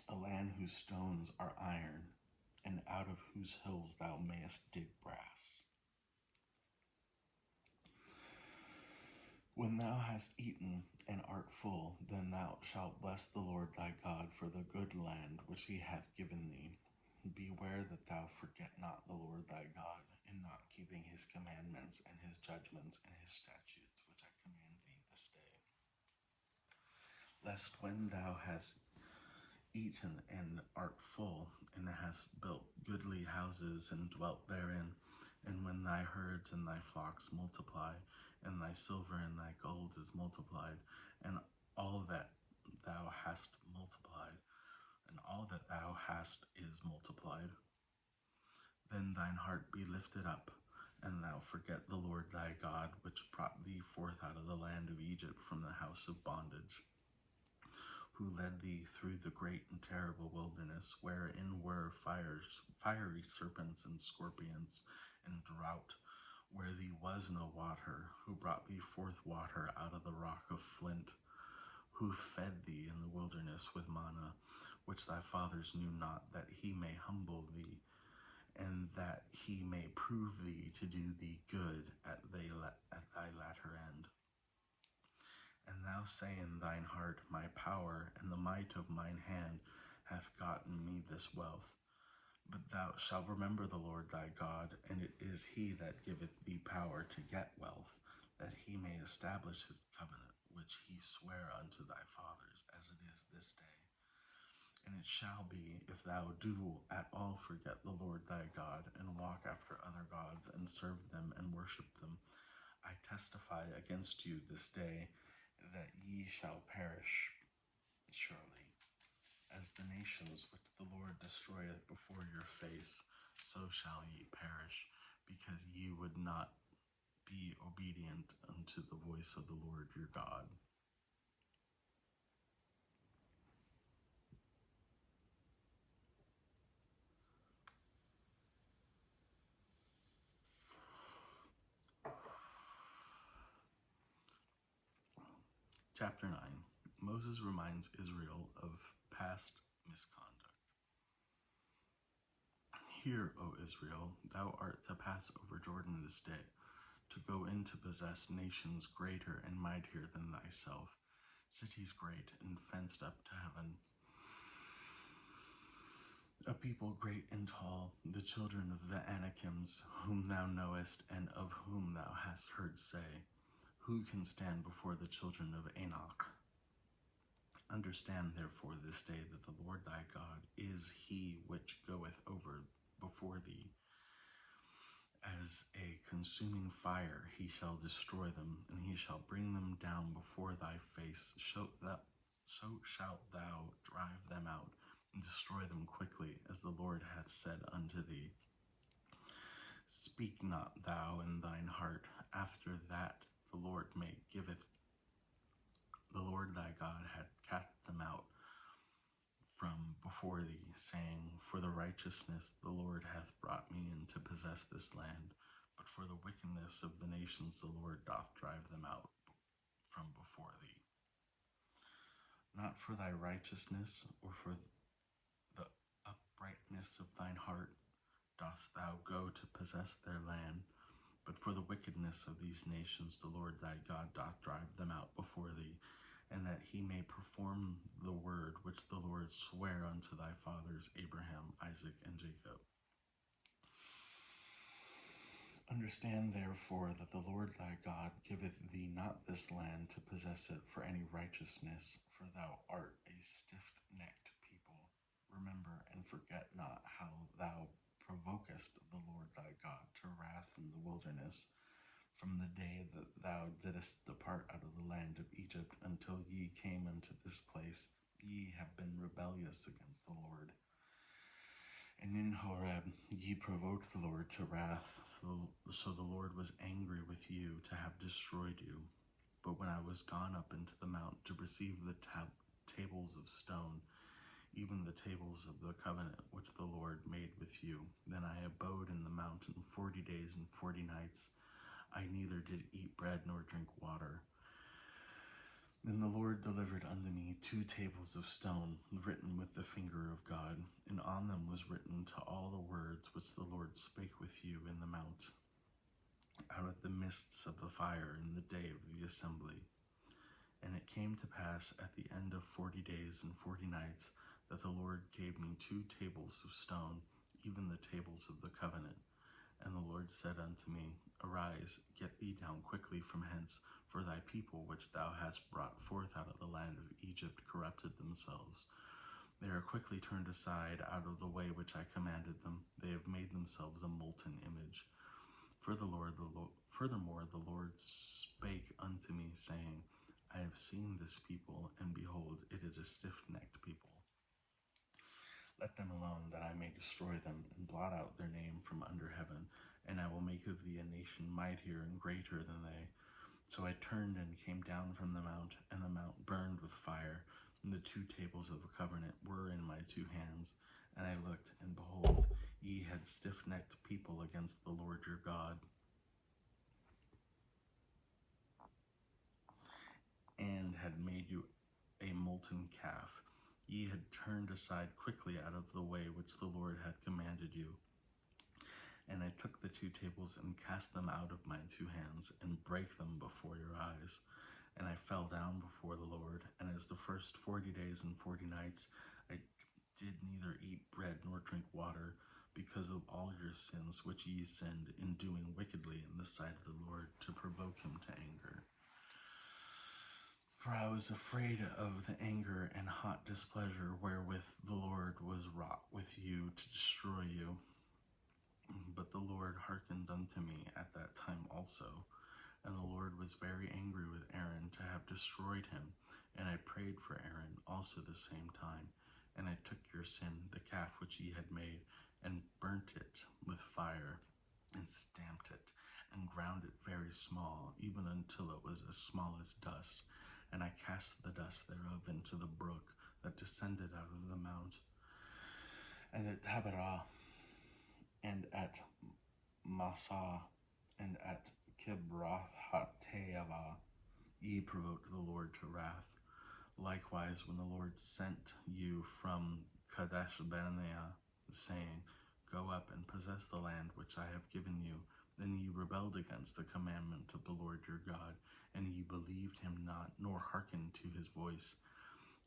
a land whose stones are iron, and out of whose hills thou mayest dig brass. When thou hast eaten and art full, then thou shalt bless the Lord thy God for the good land which he hath given thee. Beware that thou forget not the Lord thy God, in not keeping his commandments and his judgments and his statutes which I command thee this day. Lest when thou hast eaten and art full, and hast built goodly houses and dwelt therein, and when thy herds and thy flocks multiply, and thy silver and thy gold is multiplied, and all that thou hast multiplied, and all that thou hast is multiplied, then thine heart be lifted up, and thou forget the Lord thy God, which brought thee forth out of the land of Egypt from the house of bondage, who led thee through the great and terrible wilderness, wherein were fiery serpents and scorpions, and drought, where thee was no water, who brought thee forth water out of the rock of flint, who fed thee in the wilderness with manna, which thy fathers knew not, that he may humble thee, and that he may prove thee to do thee good at thy latter end. And thou say in thine heart, my power and the might of mine hand hath gotten me this wealth. But thou shalt remember the Lord thy God, and it is he that giveth thee power to get wealth, that he may establish his covenant, which he sware unto thy fathers, as it is this day. And it shall be, if thou do at all forget the Lord thy God, and walk after other gods, and serve them, and worship them, I testify against you this day, that ye shall perish surely. As the nations which the Lord destroyeth before your face, so shall ye perish, because ye would not be obedient unto the voice of the Lord your God. Chapter 9. Moses reminds Israel of past misconduct. Hear, O Israel, thou art to pass over Jordan this day, to go in to possess nations greater and mightier than thyself, cities great and fenced up to heaven, a people great and tall, the children of the Anakims, whom thou knowest, and of whom thou hast heard say, who can stand before the children of Anak? Understand therefore this day that the Lord thy God is he which goeth over before thee. As a consuming fire he shall destroy them, and he shall bring them down before thy face. So shalt thou drive them out, and destroy them quickly, as the Lord hath said unto thee. Speak not thou in thine heart, after that the Lord thy God had cast them out from before thee, saying, for the righteousness the Lord hath brought me in to possess this land, but for the wickedness of the nations the Lord doth drive them out from before thee. Not for thy righteousness, or for the uprightness of thine heart, dost thou go to possess their land, but for the wickedness of these nations the Lord thy God doth drive them out before thee, and that he may perform the word which the Lord sware unto thy fathers Abraham, Isaac, and Jacob. Understand therefore that the Lord thy God giveth thee not this land to possess it for any righteousness, for thou art a stiff-necked people. Remember and forget not how thou provokest the Lord thy God to wrath in the wilderness, from the day that thou didst depart out of the land of Egypt until ye came unto this place. Ye have been rebellious against the Lord. And in Horeb ye provoked the Lord to wrath, so the Lord was angry with you to have destroyed you. But when I was gone up into the mount to receive the tables of stone, even the tables of the covenant which the Lord made with you, then I abode in the mountain 40 days and 40 nights. I neither did eat bread nor drink water. Then the Lord delivered unto me 2 tables of stone, written with the finger of God, and on them was written to all the words which the Lord spake with you in the mount, out of the midst of the fire in the day of the assembly. And it came to pass at the end of 40 days and 40 nights, that the Lord gave me 2 tables of stone, even the tables of the covenant. And the Lord said unto me, Arise, get thee down quickly from hence, for thy people which thou hast brought forth out of the land of Egypt corrupted themselves. They are quickly turned aside out of the way which I commanded them. They have made themselves a molten image. Furthermore, the Lord spake unto me, saying, I have seen this people, and behold, it is a stiff-necked people. Let them alone, that I may destroy them, and blot out their name from under heaven, and I will make of thee a nation mightier and greater than they. So I turned and came down from the mount, and the mount burned with fire, and the 2 tables of the covenant were in my 2 hands. And I looked, and behold, ye had stiff-necked people against the Lord your God, and had made you a molten calf. Ye had turned aside quickly out of the way which the Lord had commanded you. And I took the 2 tables and cast them out of my 2 hands, and brake them before your eyes. And I fell down before the Lord, and as the first 40 days and 40 nights I did neither eat bread nor drink water, because of all your sins which ye sinned in doing wickedly in the sight of the Lord, to provoke him to anger. For I was afraid of the anger and hot displeasure wherewith the Lord was wrought with you to destroy you. But the Lord hearkened unto me at that time also, and the Lord was very angry with Aaron to have destroyed him. And I prayed for Aaron also the same time. And I took your sin, the calf which ye had made, and burnt it with fire, and stamped it, and ground it very small, even until it was as small as dust. And I cast the dust thereof into the brook that descended out of the mount. And at Taberah, and at Massah, and at Kibroth-hattaavah, ye provoked the Lord to wrath. Likewise, when the Lord sent you from Kadesh Barnea, saying, Go up and possess the land which I have given you, then ye rebelled against the commandment of the Lord your God, and ye believed him not, nor hearkened to his voice.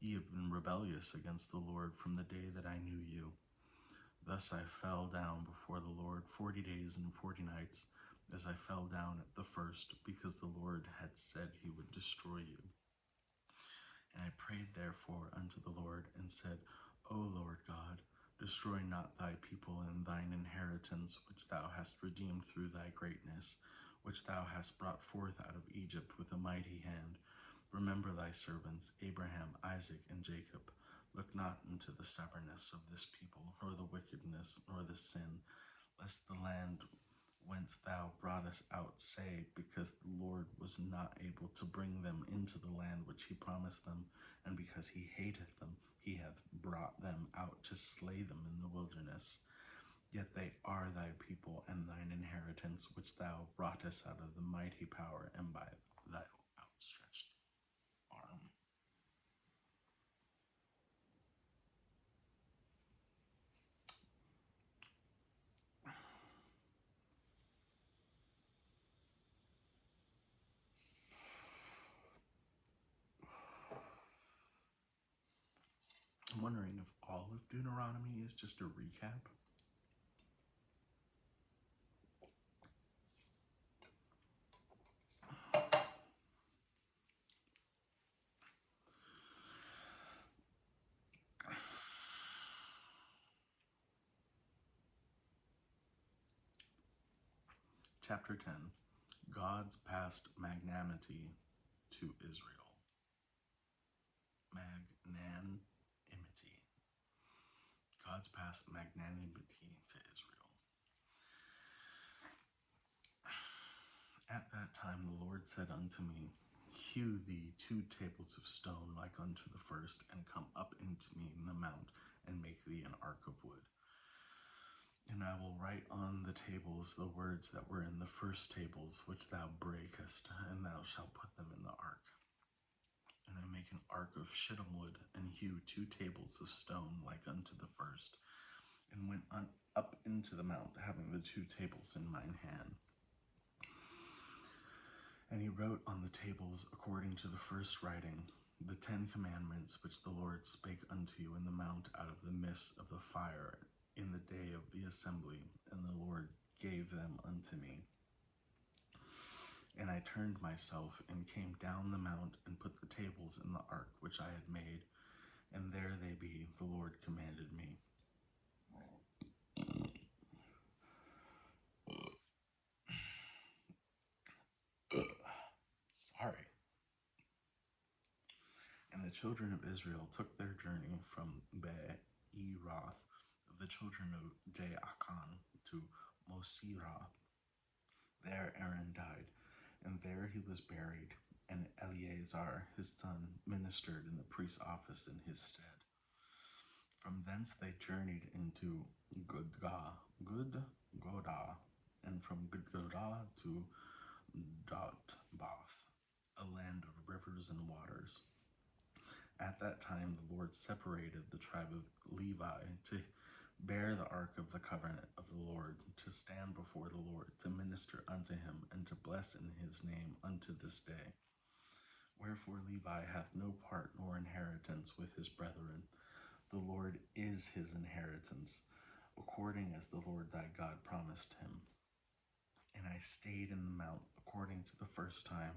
Ye have been rebellious against the Lord from the day that I knew you. Thus I fell down before the Lord 40 days and 40 nights, as I fell down at the first, because the Lord had said he would destroy you. And I prayed therefore unto the Lord, and said, O Lord God, destroy not thy people and thine inheritance, which thou hast redeemed through thy greatness, which thou hast brought forth out of Egypt with a mighty hand. Remember thy servants, Abraham, Isaac, and Jacob. Look not into the stubbornness of this people, nor the wickedness, nor the sin, lest the land whence thou broughtest out say, because the Lord was not able to bring them into the land which he promised them, and because he hateth them, he hath brought them out to slay them in the wilderness. Yet they are thy people and thine inheritance, which thou broughtest out of the mighty power and by thy outstretched arm. I'm wondering if all of Deuteronomy is just a recap. Chapter 10, God's past magnanimity to Israel. Magnanimity. God's past magnanimity to Israel. At that time the Lord said unto me, Hew thee 2 tables of stone like unto the first, and come up into me in the mount, and make thee an ark of wood. And I will write on the tables the words that were in the first tables, which thou breakest, and thou shalt put them in the ark. And I make an ark of shittim wood, and hew 2 tables of stone like unto the first, and went up into the mount, having the 2 tables in mine hand. And he wrote on the tables, according to the first writing, the 10 commandments which the Lord spake unto you in the mount out of the midst of the fire in the day of the assembly, and the Lord gave them unto me. And I turned myself, and came down the mount, and put the tables in the ark which I had made, and there they be, the Lord commanded me. Sorry. And the children of Israel took their journey from Beeroth of the children of Jaachan to Mosirah. There Aaron died, and there he was buried, and Eleazar his son ministered in the priest's office in his stead. From thence they journeyed into Gudgodah, and from Gudgodah to Jotbath, a land of rivers and waters. At that time the Lord separated the tribe of Levi to Bear the ark of the covenant of the Lord, to stand before the Lord, to minister unto him, and to bless in his name unto this day. Wherefore Levi hath no part nor inheritance with his brethren. The Lord is his inheritance, according as the Lord thy God promised him. And I stayed in the mount according to the first time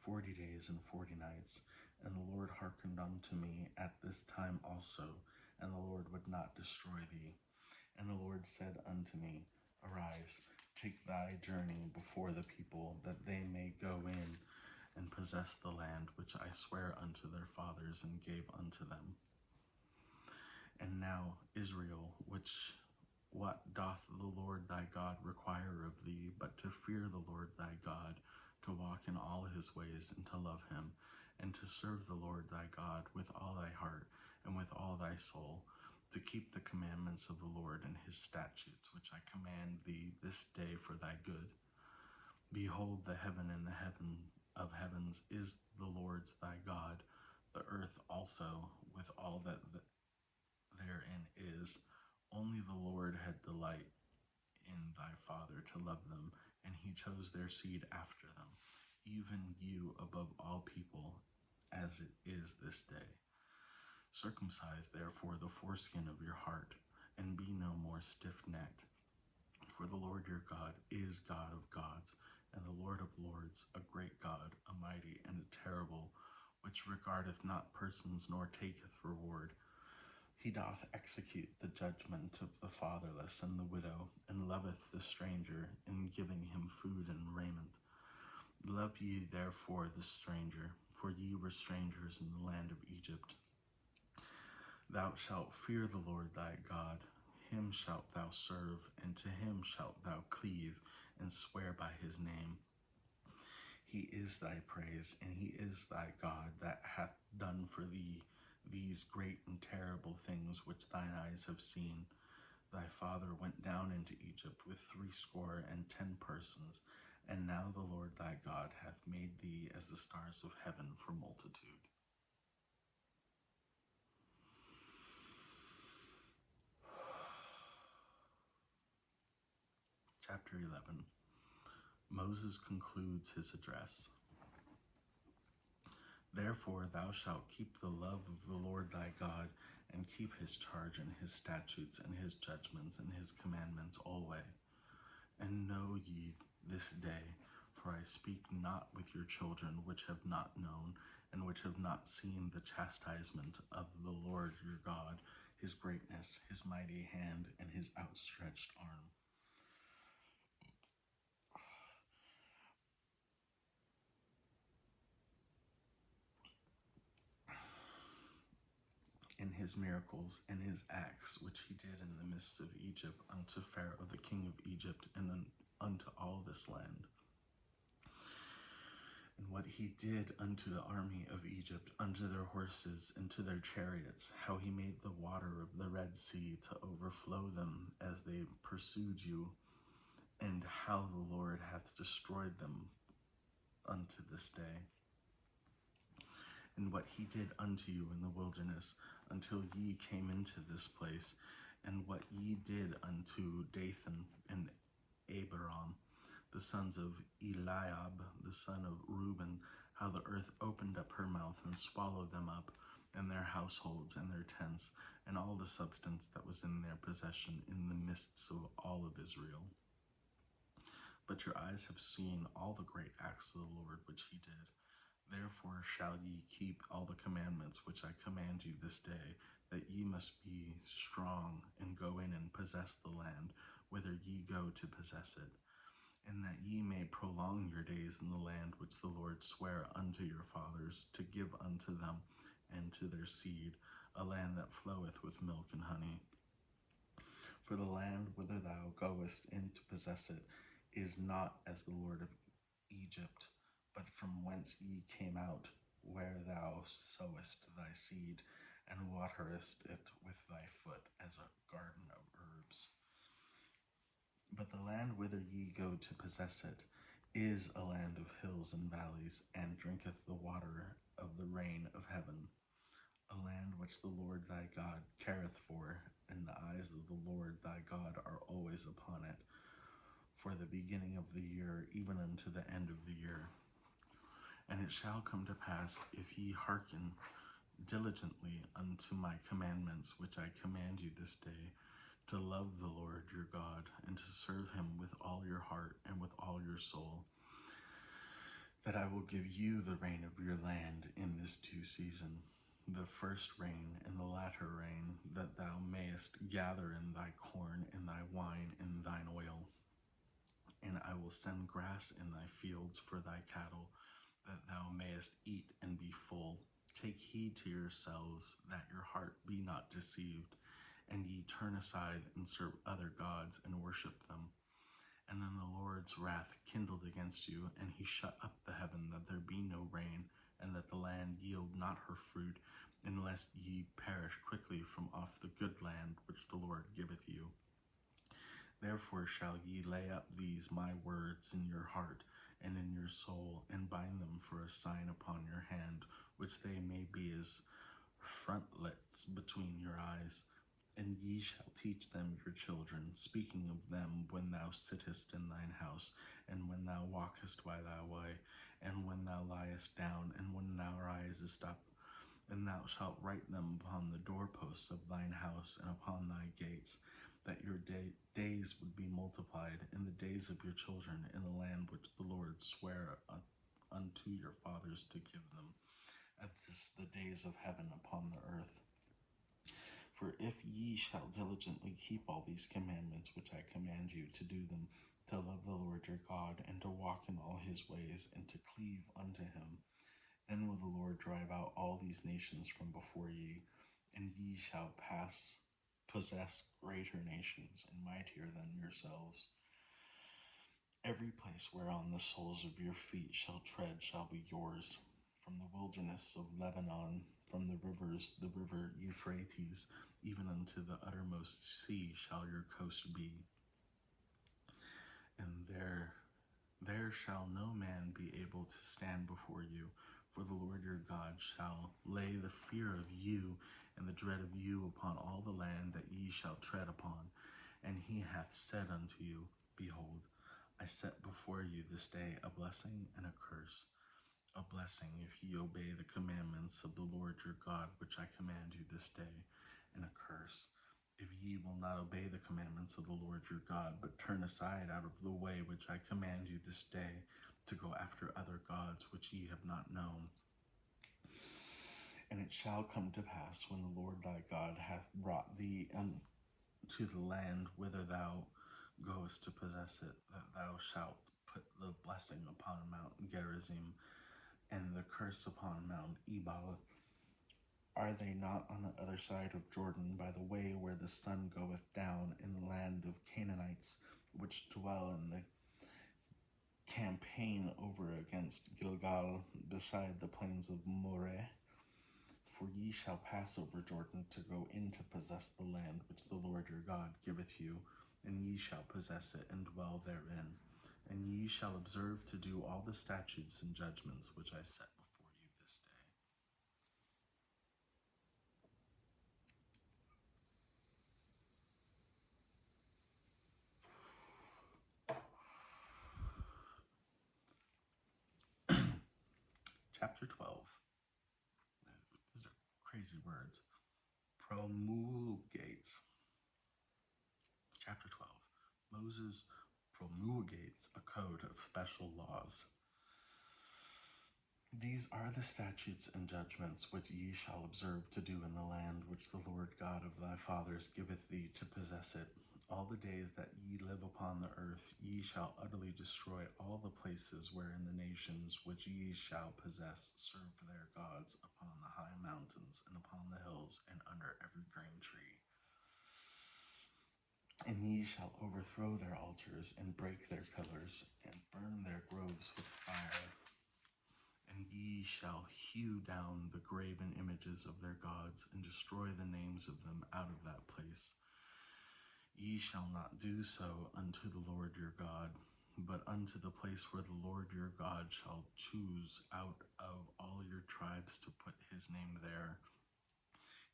40 days and 40 nights. And the Lord hearkened unto me at this time also, and the Lord would not destroy thee. And the Lord said unto me, Arise, take thy journey before the people, that they may go in and possess the land which I swear unto their fathers and gave unto them. And now, Israel, what doth the Lord thy God require of thee, but to fear the Lord thy God, to walk in all his ways, and to love him, and to serve the Lord thy God with all thy heart and with all thy soul, to keep the commandments of the Lord and his statutes, which I command thee this day for thy good. Behold, the heaven and the heaven of heavens is the Lord's thy God, the earth also with all that therein is. Only the Lord had delight in thy father to love them, and he chose their seed after them, even you above all people, as it is this day. Circumcise therefore the foreskin of your heart, and be no more stiff-necked. For the Lord your God is God of gods, and the Lord of lords, a great God, a mighty and a terrible, which regardeth not persons nor taketh reward. He doth execute the judgment of the fatherless and the widow, and loveth the stranger, in giving him food and raiment. Love ye therefore the stranger, for ye were strangers in the land of Egypt. Thou shalt fear the Lord thy God, him shalt thou serve, and to him shalt thou cleave, and swear by his name. He is thy praise, and he is thy God, that hath done for thee these great and terrible things which thine eyes have seen. Thy father went down into Egypt with 70 persons, and now the Lord thy God hath made thee as the stars of heaven for multitude. Chapter 11. Moses concludes his address. Therefore thou shalt keep the love of the Lord thy God, and keep his charge and his statutes and his judgments and his commandments alway. And know ye this day, for I speak not with your children which have not known, and which have not seen the chastisement of the Lord your God, his greatness, his mighty hand, and his outstretched arm. In his miracles and his acts which he did in the midst of Egypt unto Pharaoh the king of Egypt, and unto all this land. And what he did unto the army of Egypt, unto their horses, and to their chariots, how he made the water of the Red Sea to overflow them as they pursued you, and how the Lord hath destroyed them unto this day. And what he did unto you in the wilderness, until ye came into this place, and what ye did unto Dathan and Abiram, the sons of Eliab, the son of Reuben, how the earth opened up her mouth and swallowed them up, and their households and their tents, and all the substance that was in their possession in the midst of all of Israel. But your eyes have seen all the great acts of the Lord which he did. Therefore shall ye keep all the commandments which I command you this day, that ye must be strong, and go in and possess the land, whither ye go to possess it, and that ye may prolong your days in the land which the Lord sware unto your fathers, to give unto them and to their seed, a land that floweth with milk and honey. For the land whither thou goest in to possess it is not as the Lord of Egypt, but from whence ye came out, where thou sowest thy seed, and waterest it with thy foot as a garden of herbs. But the land whither ye go to possess it is a land of hills and valleys, and drinketh the water of the rain of heaven, a land which the Lord thy God careth for, and the eyes of the Lord thy God are always upon it, for the beginning of the year even unto the end of the year. And it shall come to pass, if ye hearken diligently unto my commandments, which I command you this day, to love the Lord your God, and to serve him with all your heart and with all your soul, that I will give you the rain of your land in this due season, the first rain and the latter rain, that thou mayest gather in thy corn and thy wine and thine oil. And I will send grass in thy fields for thy cattle, that thou mayest eat and be full. Take heed to yourselves, that your heart be not deceived, and ye turn aside and serve other gods and worship them. And then the Lord's wrath kindled against you, and he shut up the heaven, that there be no rain, and that the land yield not her fruit, unless ye perish quickly from off the good land which the Lord giveth you. Therefore shall ye lay up these my words in your heart and in your soul, and bind them for a sign upon your hand, which they may be as frontlets between your eyes. And ye shall teach them your children, speaking of them when thou sittest in thine house, and when thou walkest by thy way, and when thou liest down, and when thou risest up. And thou shalt write them upon the doorposts of thine house and upon thy gates, that your days would be multiplied in the days of your children in the land which the Lord sware unto your fathers to give them, as the days of heaven upon the earth. For if ye shall diligently keep all these commandments which I command you to do them, to love the Lord your God, and to walk in all his ways, and to cleave unto him, then will the Lord drive out all these nations from before ye, and ye shall possess greater nations and mightier than yourselves. Every place whereon the soles of your feet shall tread shall be yours. From the wilderness of Lebanon, from the rivers, the river Euphrates, even unto the uttermost sea shall your coast be. And there shall no man be able to stand before you, for the Lord your God shall lay the fear of you and the dread of you upon all the land that ye shall tread upon. And he hath said unto you, Behold, I set before you this day a blessing and a curse. A blessing if ye obey the commandments of the Lord your God, which I command you this day, and a curse if ye will not obey the commandments of the Lord your God, but turn aside out of the way which I command you this day, to go after other gods which ye have not known. And it shall come to pass, when the Lord thy God hath brought thee to the land whither thou goest to possess it, that thou shalt put the blessing upon Mount Gerizim, and the curse upon Mount Ebal. Are they not on the other side of Jordan, by the way where the sun goeth down, in the land of Canaanites, which dwell in the campaign over against Gilgal, beside the plains of Moreh? For ye shall pass over Jordan to go in to possess the land which the Lord your God giveth you, and ye shall possess it and dwell therein. And ye shall observe to do all the statutes and judgments which I set before you this day. Chapter 12. These are crazy words. Promulgates. Chapter 12. Moses promulgates a code of special laws. These are the statutes and judgments which ye shall observe to do in the land which the Lord God of thy fathers giveth thee to possess it. All the days that ye live upon the earth, ye shall utterly destroy all the places wherein the nations which ye shall possess serve their gods, upon the high mountains and upon the hills and under every green tree. And ye shall overthrow their altars and break their pillars and burn their groves with fire. And ye shall hew down the graven images of their gods, and destroy the names of them out of that place. Ye shall not do so unto the Lord your God, but unto the place where the Lord your God shall choose out of all your tribes to put his name there.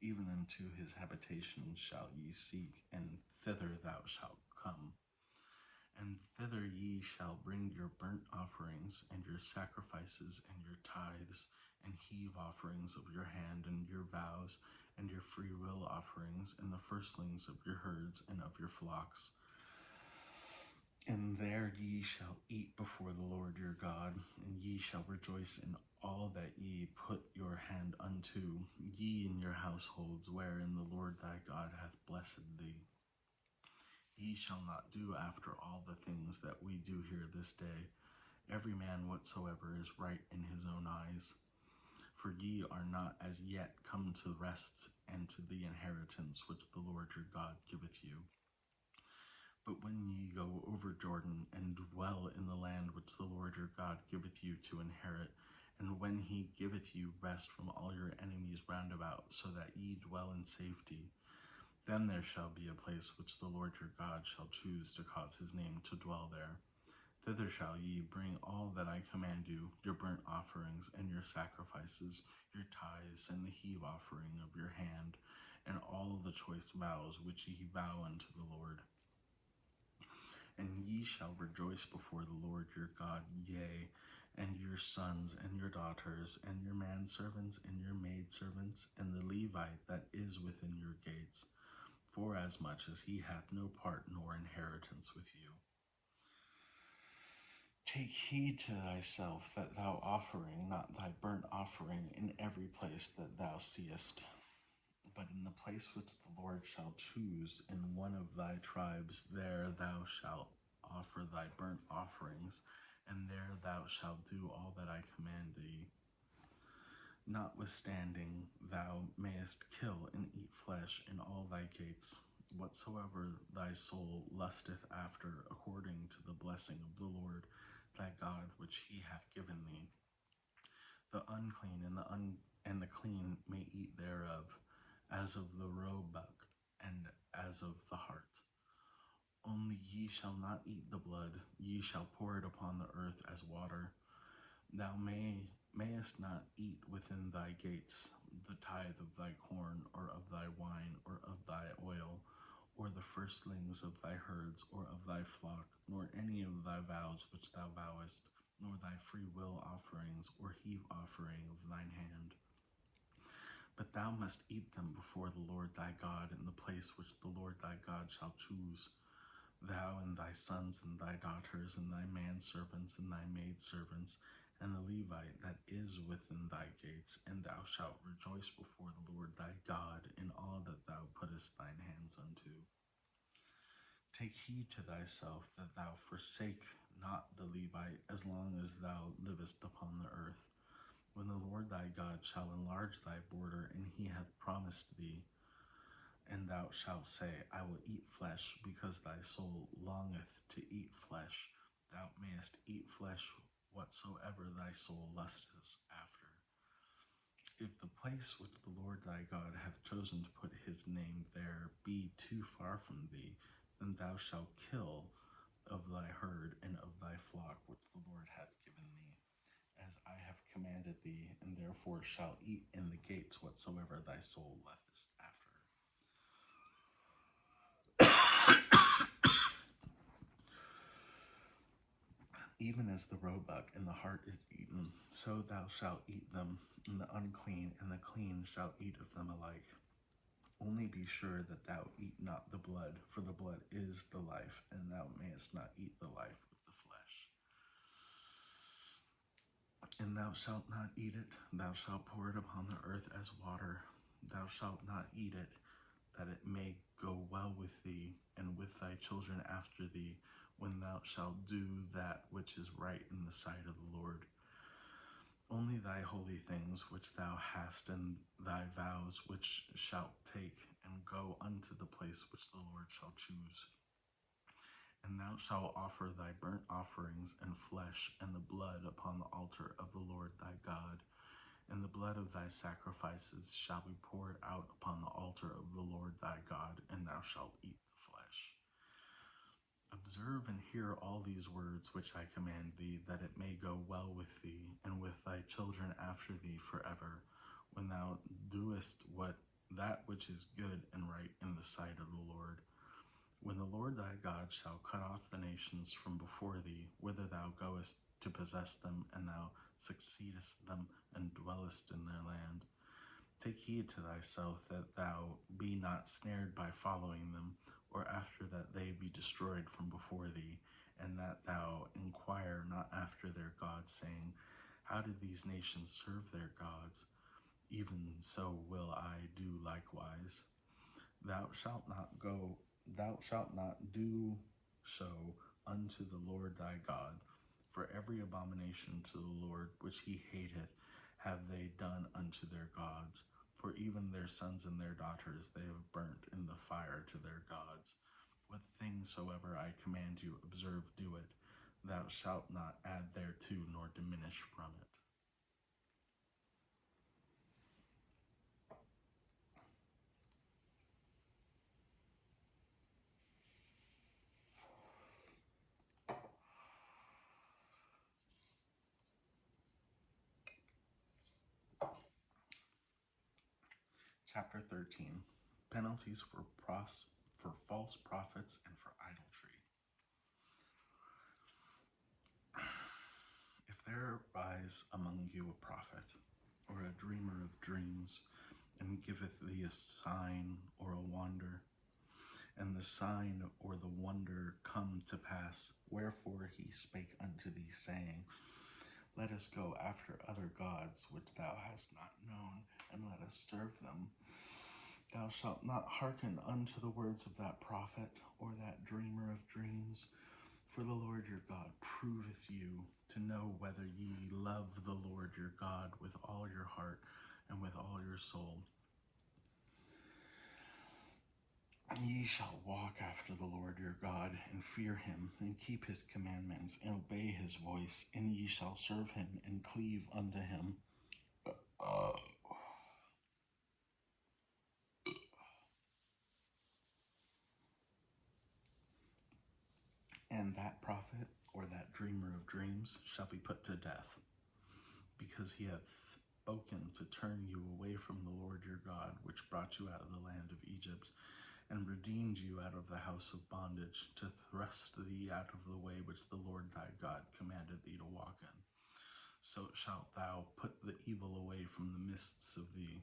even unto his habitation shall ye seek, and thither thou shalt come. And thither ye shall bring your burnt offerings, and your sacrifices, and your tithes, and heave offerings of your hand, and your vows, and your freewill offerings, and the firstlings of your herds and of your flocks. And there ye shall eat before the Lord your God, and ye shall rejoice in all that ye put your hand unto, ye and your households, wherein the Lord thy God hath blessed thee. Ye shall not do after all the things that we do here this day, every man whatsoever is right in his own eyes. For ye are not as yet come to rest and to the inheritance which the Lord your God giveth you. But when ye go over Jordan, and dwell in the land which the Lord your God giveth you to inherit, and when he giveth you rest from all your enemies round about, so that ye dwell in safety, then there shall be a place which the Lord your God shall choose to cause his name to dwell there. Thither shall ye bring all that I command you, your burnt offerings, and your sacrifices, your tithes, and the heave offering of your hand, and all the choice vows which ye vow unto the Lord. And ye shall rejoice before the Lord your God, yea, and your sons and your daughters, and your manservants and your maidservants, and the Levite that is within your gates, forasmuch as he hath no part nor inheritance with you. Take heed to thyself that thou offering not thy burnt offering in every place that thou seest, but in the place which the Lord shall choose in one of thy tribes, there thou shalt offer thy burnt offerings, and there thou shalt do all that I command thee. Notwithstanding, thou mayest kill and eat flesh in all thy gates, whatsoever thy soul lusteth after, according to the blessing of the Lord thy God which he hath given thee. The unclean and the clean may eat thereof, as of the roebuck and as of the hart. Only ye shall not eat the blood; ye shall pour it upon the earth as water. Thou mayest not eat within thy gates the tithe of thy corn, or of thy wine, or of thy oil, or the firstlings of thy herds, or of thy flock, nor any of thy vows which thou vowest, nor thy freewill offerings, or heave offering of thine hand. But thou must eat them before the Lord thy God in the place which the Lord thy God shall choose. Thou and thy sons and thy daughters, and thy manservants and thy maidservants, and the Levite that is within thy gates, and thou shalt rejoice before the Lord thy God in all that thou puttest thine hands unto. Take heed to thyself that thou forsake not the Levite as long as thou livest upon the earth. When the Lord thy God shall enlarge thy border, and he hath promised thee, and thou shalt say, I will eat flesh, because thy soul longeth to eat flesh. Thou mayest eat flesh whatsoever thy soul lusteth after. If the place which the Lord thy God hath chosen to put his name there be too far from thee, then thou shalt kill of thy herd and of thy flock which the Lord hath given thee, as I have commanded thee, and therefore shalt eat in the gates whatsoever thy soul lusts after. Even as the roebuck and the hart is eaten, so thou shalt eat them, and the unclean and the clean shall eat of them alike. Only be sure that thou eat not the blood, for the blood is the life, and thou mayest not eat the life with the flesh. And thou shalt not eat it; thou shalt pour it upon the earth as water. Thou shalt not eat it, that it may go well with thee, and with thy children after thee, when thou shalt do that which is right in the sight of the Lord. Only thy holy things which thou hast, and thy vows which shalt take, and go unto the place which the Lord shall choose. And thou shalt offer thy burnt offerings and flesh and the blood upon the altar of the Lord thy God. And the blood of thy sacrifices shall be poured out upon the altar of the Lord thy God, and thou shalt eat the flesh. Observe and hear all these words which I command thee, that it may go well with thee, and with thy children after thee forever, when thou doest what that which is good and right in the sight of the Lord. When the Lord thy God shall cut off the nations from before thee, whither thou goest to possess them, and thou succeedest them, and dwellest in their land. Take heed to thyself that thou be not snared by following them, or after that they be destroyed from before thee, and that thou inquire not after their gods, saying, how did these nations serve their gods? Even so will I do likewise. Thou shalt not go, thou shalt not do so unto the Lord thy God, for every abomination to the Lord which he hateth have they done unto their gods, for even their sons and their daughters they have burnt in the fire to their gods. What thing soever I command you, observe, do it. Thou shalt not add thereto nor diminish from it. Chapter 13. Penalties for false prophets and for idolatry. If there rise among you a prophet, or a dreamer of dreams, and giveth thee a sign or a wonder, and the sign or the wonder come to pass, wherefore he spake unto thee, saying, let us go after other gods which thou hast not known, and let us serve them. Thou shalt not hearken unto the words of that prophet, or that dreamer of dreams, for the Lord your God proveth you to know whether ye love the Lord your God with all your heart and with all your soul. Ye shall walk after the Lord your God, and fear him, and keep his commandments, and obey his voice, and ye shall serve him, and cleave unto him. And that prophet, or that dreamer of dreams, shall be put to death, because he hath spoken to turn you away from the Lord your God, which brought you out of the land of Egypt, and redeemed you out of the house of bondage, to thrust thee out of the way which the Lord thy God commanded thee to walk in. So shalt thou put the evil away from the midst of thee.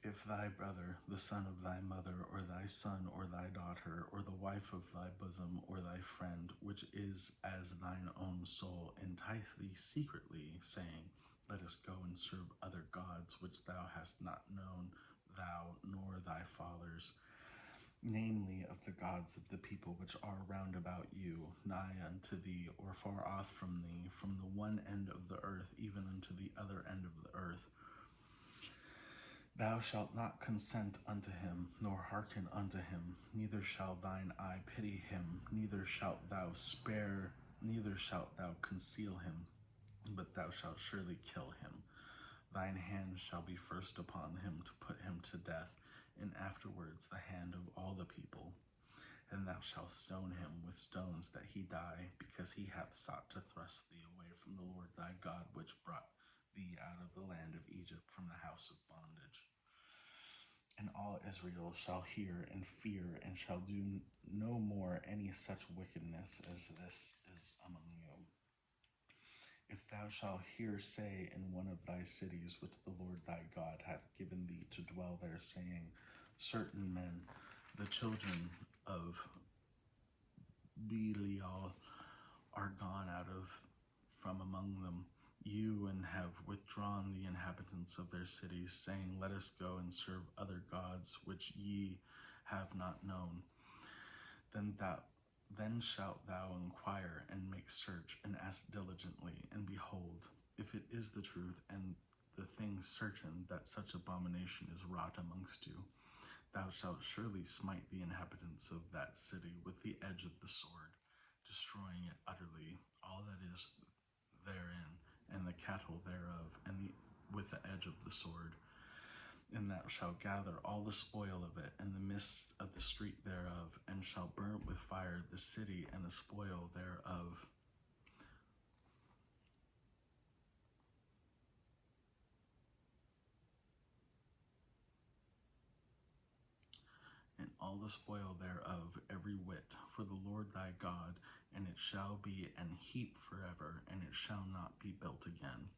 If thy brother, the son of thy mother, or thy son, or thy daughter, or the wife of thy bosom, or thy friend, which is as thine own soul, entice thee secretly, saying, let us go and serve other gods, which thou hast not known, thou nor thy fathers, namely of the gods of the people which are round about you, nigh unto thee, or far off from thee, from the one end of the earth even unto the other end of the earth. Thou shalt not consent unto him, nor hearken unto him, neither shall thine eye pity him, neither shalt thou spare, neither shalt thou conceal him, but thou shalt surely kill him. Thine hand shall be first upon him to put him to death, and afterwards the hand of all the people. And thou shalt stone him with stones that he die, because he hath sought to thrust thee away from the Lord thy God, which brought thee out of the land of Egypt from the house of bondage. And all Israel shall hear and fear, and shall do no more any such wickedness as this is among you. If thou shalt hear say in one of thy cities which the Lord thy God hath given thee to dwell there, saying, certain men, the children of Belial, are gone out of from among them, you, and have withdrawn the inhabitants of their cities, saying, let us go and serve other gods which ye have not known. Then shalt thou inquire and make search, and ask diligently, and behold, if it is the truth and the thing certain that such abomination is wrought amongst you, thou shalt surely smite the inhabitants of that city with the edge of the sword, destroying it utterly, all that is therein, and the cattle thereof, and with the edge of the sword. And thou shalt gather all the spoil of it in the midst of the street thereof, and shalt burn with fire the city and the spoil thereof. the spoil thereof every whit for the Lord thy God, and it shall be an heap forever, and it shall not be built again.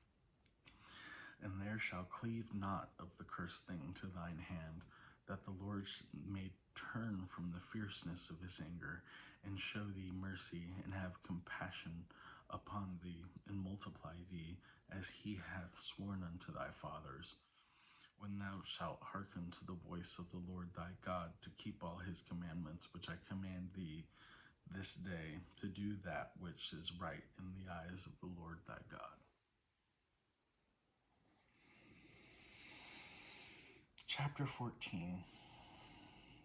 And there shall cleave not of the cursed thing to thine hand, that the Lord may turn from the fierceness of his anger, and show thee mercy, and have compassion upon thee, and multiply thee, as he hath sworn unto thy fathers. When thou shalt hearken to the voice of the Lord thy God, to keep all his commandments which I command thee this day, to do that which is right in the eyes of the Lord thy God. Chapter 14.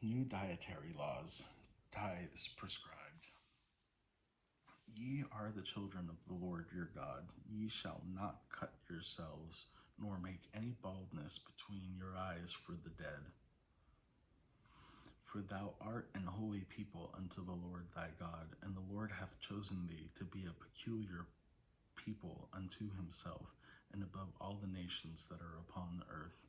New dietary laws, tithes prescribed. Ye are the children of the Lord your God. Ye shall not cut yourselves, nor make any baldness between your eyes for the dead. For thou art an holy people unto the Lord thy God, and the Lord hath chosen thee to be a peculiar people unto himself, and above all the nations that are upon the earth.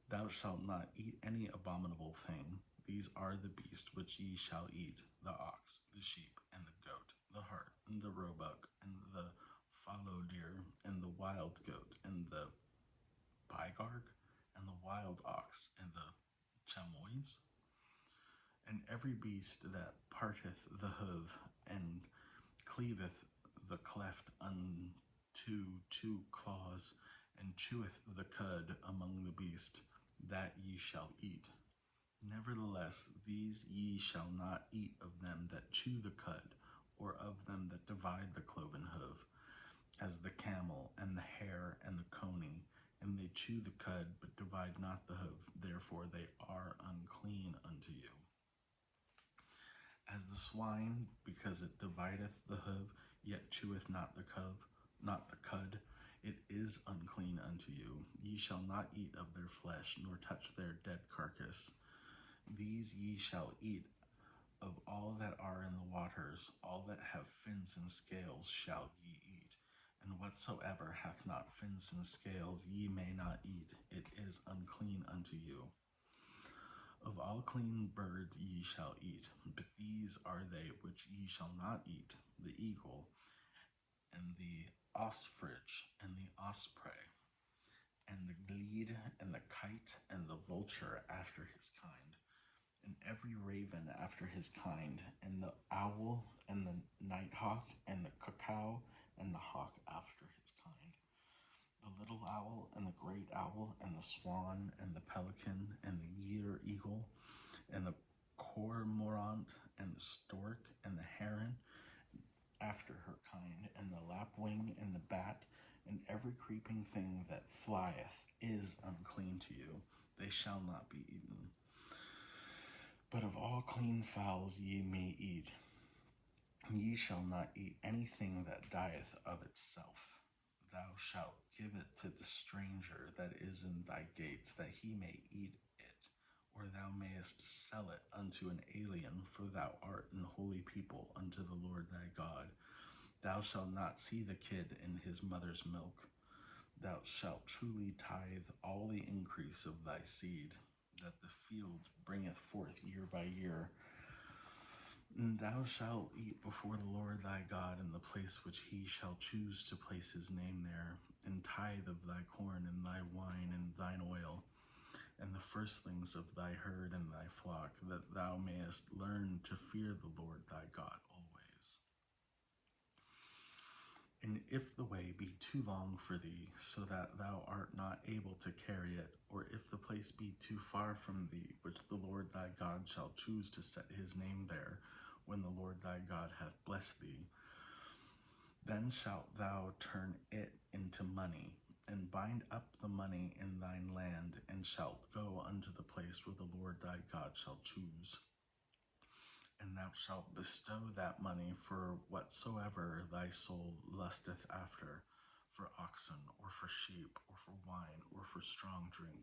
Thou shalt not eat any abominable thing. These are the beasts which ye shall eat, the ox, the sheep, and the goat, the hart, and the roebuck, and the fallow deer, and the wild goat, and the pygarg, and the wild ox, and the chamois, and every beast that parteth the hoof, and cleaveth the cleft unto two claws, and cheweth the cud among the beast, that ye shall eat. Nevertheless, these ye shall not eat of them that chew the cud, or of them that divide the cloven hoof, as the camel, and the hare, and the coney, and they chew the cud, but divide not the hoof, therefore they are unclean unto you. As the swine, because it divideth the hoof, yet cheweth not the cud, it is unclean unto you. Ye shall not eat of their flesh, nor touch their dead carcass. These ye shall eat of all that are in the waters, all that have fins and scales shall ye eat. And whatsoever hath not fins and scales ye may not eat, it is unclean unto you. Of all clean birds ye shall eat, but these are they which ye shall not eat, the eagle, and the ostrich, and the osprey, and the glede, and the kite, and the vulture after his kind, and every raven after his kind, and the owl, and the nighthawk, and the cuckoo, and the hawk after his kind, the little owl, and the great owl, and the swan, and the pelican, and the year eagle, and the cormorant, and the stork, and the heron after her kind, and the lapwing, and the bat, and every creeping thing that flieth is unclean to you. They shall not be eaten. But of all clean fowls ye may eat. Ye shall not eat anything that dieth of itself. Thou shalt give it to the stranger that is in thy gates, that he may eat it, or thou mayest sell it unto an alien, for thou art an holy people unto the Lord thy God. Thou shalt not see the kid in his mother's milk. Thou shalt truly tithe all the increase of thy seed, that the field bringeth forth year by year. And thou shalt eat before the Lord thy God in the place which he shall choose to place his name there, and tithe of thy corn, and thy wine, and thine oil, and the firstlings of thy herd and thy flock, that thou mayest learn to fear the Lord thy God always. And if the way be too long for thee, so that thou art not able to carry it, or if the place be too far from thee, which the Lord thy God shall choose to set his name there, when the Lord thy God hath blessed thee, then shalt thou turn it into money, and bind up the money in thine land, and shalt go unto the place where the Lord thy God shall choose. And thou shalt bestow that money for whatsoever thy soul lusteth after, for oxen, or for sheep, or for wine, or for strong drink,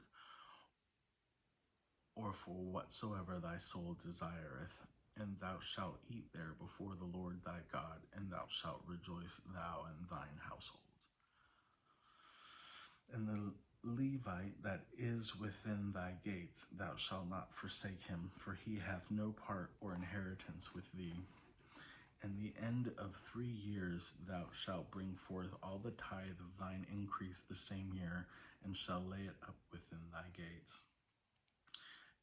or for whatsoever thy soul desireth. And thou shalt eat there before the Lord thy God, and thou shalt rejoice, thou and thine household. And the Levite that is within thy gates, thou shalt not forsake him, for he hath no part or inheritance with thee. And the end of 3 years thou shalt bring forth all the tithe of thine increase the same year, and shall lay it up within thy gates.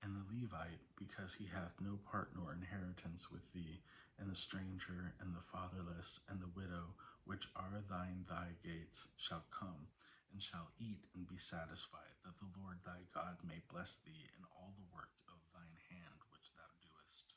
And the Levite, because he hath no part nor inheritance with thee, and the stranger, and the fatherless, and the widow, which are thine thy gates, shall come, and shall eat and be satisfied, that the Lord thy God may bless thee in all the work of thine hand which thou doest.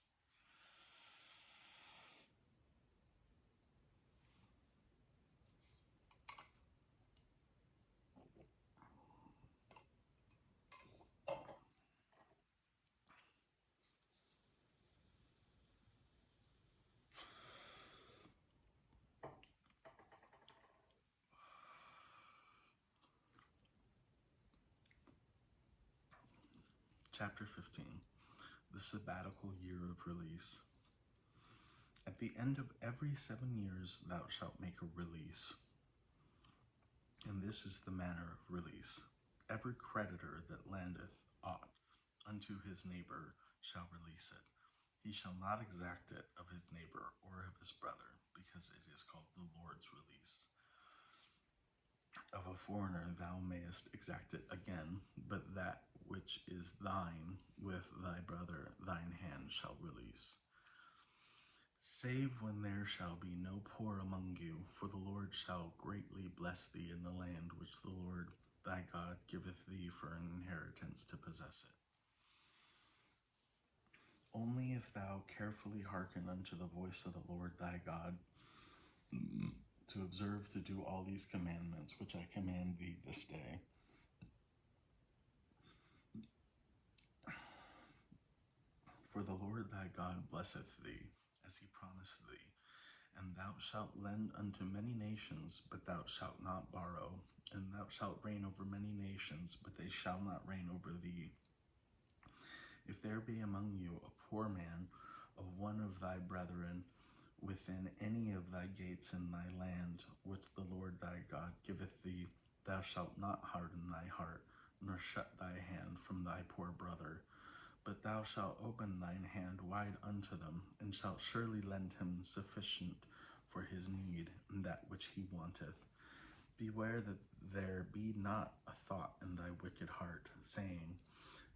Chapter 15. The sabbatical year of release. At the end of every 7 years thou shalt make a release. And this is the manner of release. Every creditor that lendeth aught unto his neighbor shall release it. He shall not exact it of his neighbor or of his brother, because it is called the Lord's release. Of a foreigner thou mayest exact it again, but that which is thine with thy brother thine hand shall release. Save when there shall be no poor among you, for the Lord shall greatly bless thee in the land which the Lord thy God giveth thee for an inheritance to possess it. Only if thou carefully hearken unto the voice of the Lord thy God, to observe to do all these commandments which I command thee this day. For the Lord thy God blesseth thee, as he promised thee. And thou shalt lend unto many nations, but thou shalt not borrow. And thou shalt reign over many nations, but they shall not reign over thee. If there be among you a poor man of one of thy brethren within any of thy gates in thy land, which the Lord thy God giveth thee, thou shalt not harden thy heart, nor shut thy hand from thy poor brother. But thou shalt open thine hand wide unto them, and shalt surely lend him sufficient for his need, and that which he wanteth. Beware that there be not a thought in thy wicked heart, saying,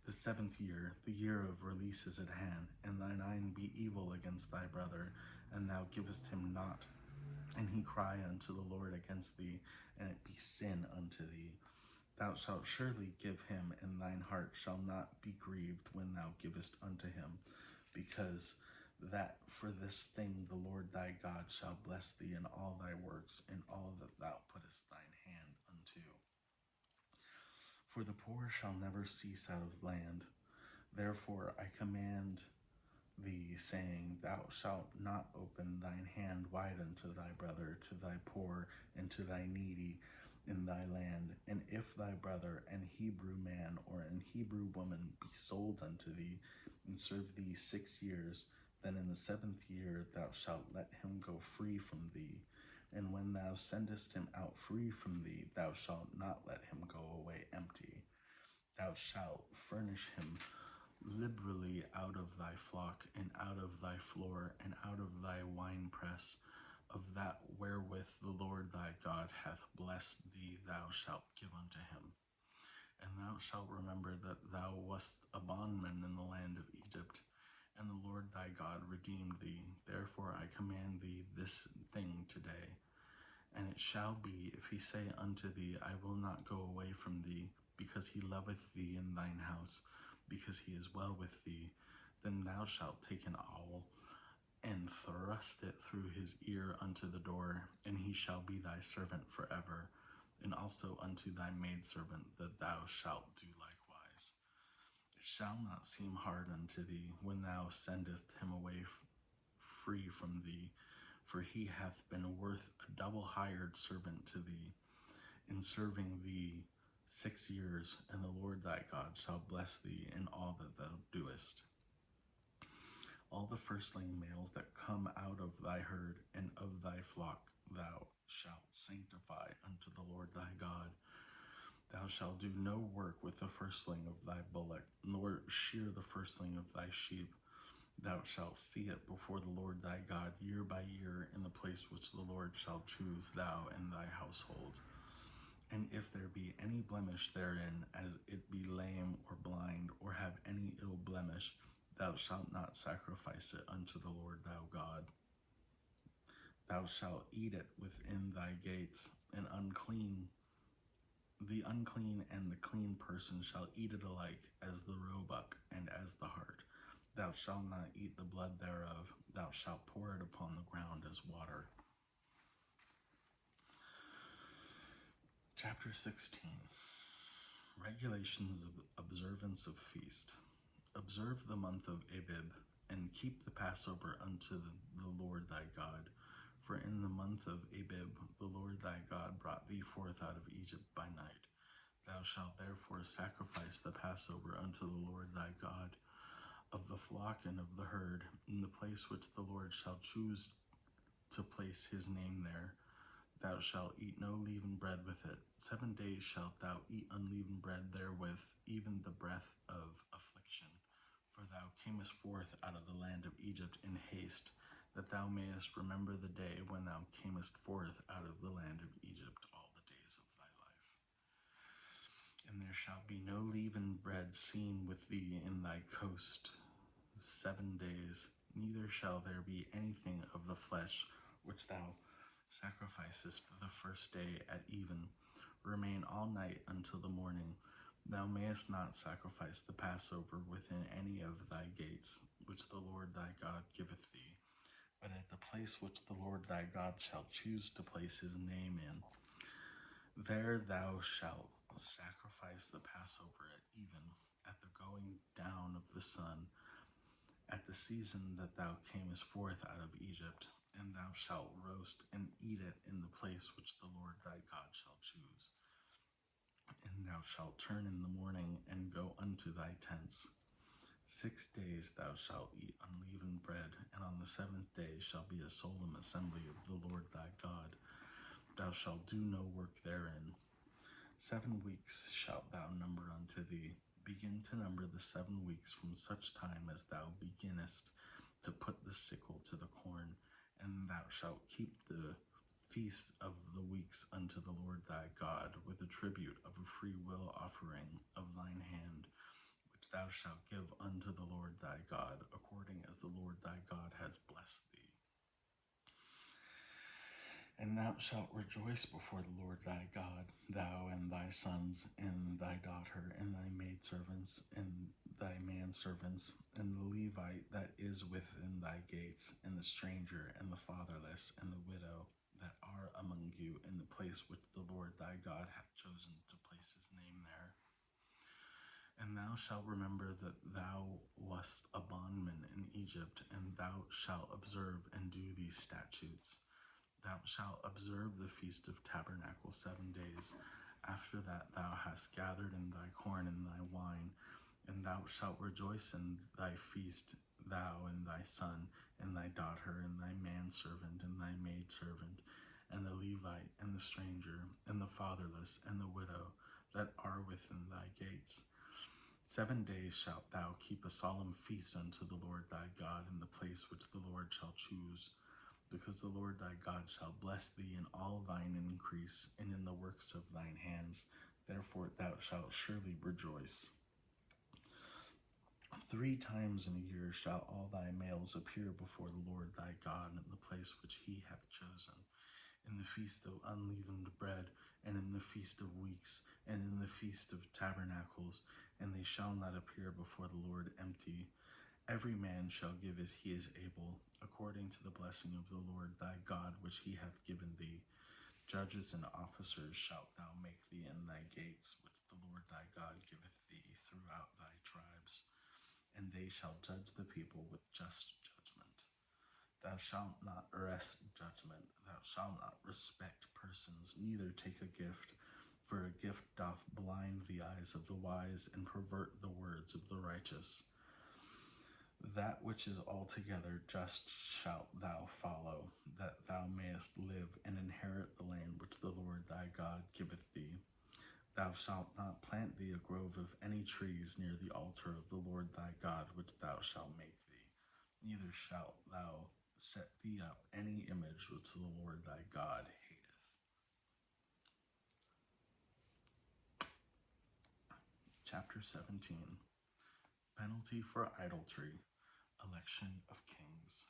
The 7th year, the year of release is at hand, and thine eye be evil against thy brother, and thou givest him not, and he cry unto the Lord against thee, and it be sin unto thee. Thou shalt surely give him, and thine heart shall not be grieved when thou givest unto him, because that for this thing the Lord thy God shall bless thee in all thy works, in all that thou puttest thine hand unto. For the poor shall never cease out of land. Therefore I command thee, saying, Thou shalt not open thine hand wide unto thy brother, to thy poor, and to thy needy in thy land. And if thy brother, an Hebrew man or an Hebrew woman, be sold unto thee, and serve thee 6 years, then in the 7th year thou shalt let him go free from thee. And when thou sendest him out free from thee, thou shalt not let him go away empty. Thou shalt furnish him liberally out of thy flock, and out of thy floor, and out of thy winepress, of that wherewith the Lord thy God hath blessed thee thou shalt give unto him. And thou shalt remember that thou wast a bondman in the land of Egypt, and the Lord thy God redeemed thee. Therefore I command thee this thing today. And it shall be, if he say unto thee, I will not go away from thee, because he loveth thee in thine house, because he is well with thee, then thou shalt take an awl, and thrust it through his ear unto the door, and he shall be thy servant forever, and also unto thy maidservant that thou shalt do likewise. It shall not seem hard unto thee when thou sendest him away free from thee, for he hath been worth a double hired servant to thee, in serving thee 6 years, and the Lord thy God shall bless thee in all that thou doest. All the firstling males that come out of thy herd and of thy flock thou shalt sanctify unto the Lord thy God. Thou shalt do no work with the firstling of thy bullock, nor shear the firstling of thy sheep. Thou shalt see it before the Lord thy God year by year in the place which the Lord shall choose, thou and thy household. And if there be any blemish therein, as it be lame or blind, or have any ill blemish, thou shalt not sacrifice it unto the Lord thy God. Thou shalt eat it within thy gates, and the unclean and the clean person shall eat it alike, as the roebuck and as the hart. Thou shalt not eat the blood thereof, thou shalt pour it upon the ground as water. Chapter 16. Regulations of observance of feast. Observe the month of Abib, and keep the Passover unto the Lord thy God. For in the month of Abib the Lord thy God brought thee forth out of Egypt by night. Thou shalt therefore sacrifice the Passover unto the Lord thy God, of the flock and of the herd, in the place which the Lord shall choose to place his name there. Thou shalt eat no leavened bread with it. 7 days shalt thou eat unleavened bread therewith, even the breath of affliction. For thou camest forth out of the land of Egypt in haste, that thou mayest remember the day when thou camest forth out of the land of Egypt all the days of thy life. And there shall be no leavened bread seen with thee in thy coast 7 days, neither shall there be anything of the flesh which thou sacrificest the first day at even. Remain all night until the morning. Thou mayest not sacrifice the Passover within any of thy gates, which the Lord thy God giveth thee, but at the place which the Lord thy God shall choose to place his name in. There thou shalt sacrifice the Passover at even, at the going down of the sun, at the season that thou camest forth out of Egypt, and thou shalt roast and eat it in the place which the Lord thy God shall choose. And thou shalt turn in the morning and go unto thy tents. 6 days thou shalt eat unleavened bread, and on the 7th day shall be a solemn assembly of the Lord thy God. Thou shalt do no work therein. 7 weeks shalt thou number unto thee. Begin to number the 7 weeks from such time as thou beginnest to put the sickle to the corn, and thou shalt keep the feast of the weeks unto the Lord thy God, with a tribute of a free will offering of thine hand, which thou shalt give unto the Lord thy God, according as the Lord thy God has blessed thee. And thou shalt rejoice before the Lord thy God, thou and thy sons, and thy daughter, and thy maidservants, and thy manservants, and the Levite that is within thy gates, and the stranger, and the fatherless, and the widow that are among you, in the place which the Lord thy God hath chosen to place his name there. And thou shalt remember that thou wast a bondman in Egypt, and thou shalt observe and do these statutes. Thou shalt observe the Feast of Tabernacles 7 days. After that thou hast gathered in thy corn and thy wine, and thou shalt rejoice in thy feast, thou and thy son, and thy daughter, and thy manservant, and thy maidservant, and the Levite, and the stranger, and the fatherless, and the widow that are within thy gates. 7 days shalt thou keep a solemn feast unto the Lord thy God in the place which the Lord shall choose, because the Lord thy God shall bless thee in all thine increase, and in the works of thine hands. Therefore thou shalt surely rejoice. 3 times in a year shall all thy males appear before the Lord thy God in the place which he hath chosen, in the feast of unleavened bread, and in the feast of weeks, and in the feast of tabernacles, and they shall not appear before the Lord empty. Every man shall give as he is able, according to the blessing of the Lord thy God which he hath given thee. Judges and officers shalt thou make thee in thy gates, which the Lord thy God giveth thee throughout thy tribes, and they shall judge the people with just judgment. Thou shalt not arrest judgment, thou shalt not respect persons, neither take a gift, for a gift doth blind the eyes of the wise, and pervert the words of the righteous. That which is altogether just shalt thou follow, that thou mayest live and inherit the land which the Lord thy God giveth thee. Thou shalt not plant thee a grove of any trees near the altar of the Lord thy God, which thou shalt make thee. Neither shalt thou set thee up any image which the Lord thy God hateth. Chapter 17. Penalty for idolatry, election of kings.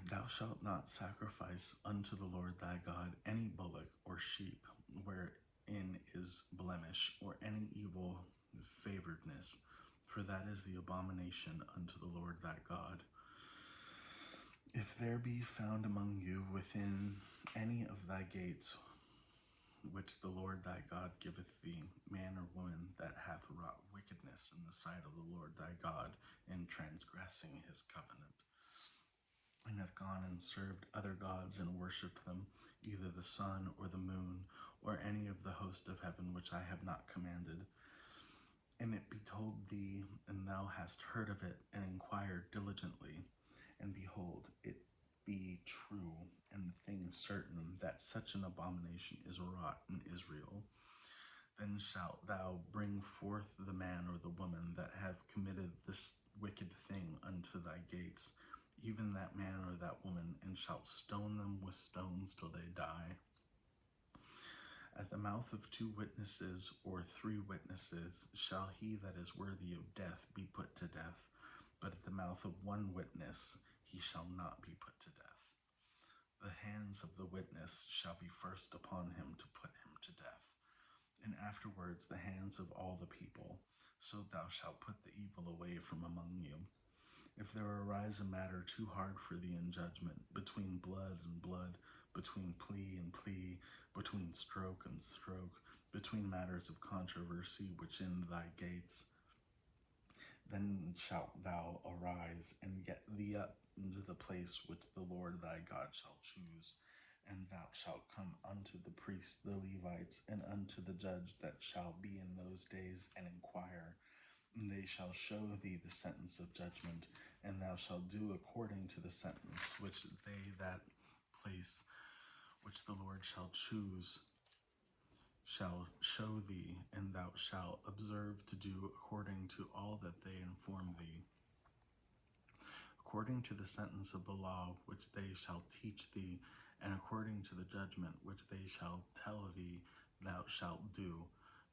Thou shalt not sacrifice unto the Lord thy God any bullock or sheep wherein is blemish, or any evil favoredness, for that is the abomination unto the Lord thy God. If there be found among you within any of thy gates, which the Lord thy God giveth thee, man or woman that hath wrought wickedness in the sight of the Lord thy God, in transgressing his covenant, and hath gone and served other gods and worshipped them, either the sun or the moon, or any of the host of heaven which I have not commanded, and it be told thee, and thou hast heard of it, and inquired diligently, and behold, it be true, and the thing certain, that such an abomination is wrought in Israel, then shalt thou bring forth the man or the woman that have committed this wicked thing unto thy gates, even that man or that woman, and shalt stone them with stones till they die. At the mouth of 2 witnesses or 3 witnesses shall he that is worthy of death be put to death, but at the mouth of 1 witness he shall not be put to death. The hands of the witness shall be first upon him to put him to death, and afterwards the hands of all the people. So thou shalt put the evil away from among you. If there arise a matter too hard for thee in judgment, between blood and blood, between plea and plea, between stroke and stroke, between matters of controversy which in thy gates, then shalt thou arise and get thee up into the place which the Lord thy God shall choose, and thou shalt come unto the priests, the Levites, and unto the judge that shall be in those days, and inquire. And they shall show thee the sentence of judgment, and thou shalt do according to the sentence which they that place which the Lord shall choose shall show thee, and thou shalt observe to do according to all that they inform thee, according to the sentence of the law which they shall teach thee, and according to the judgment which they shall tell thee, thou shalt do.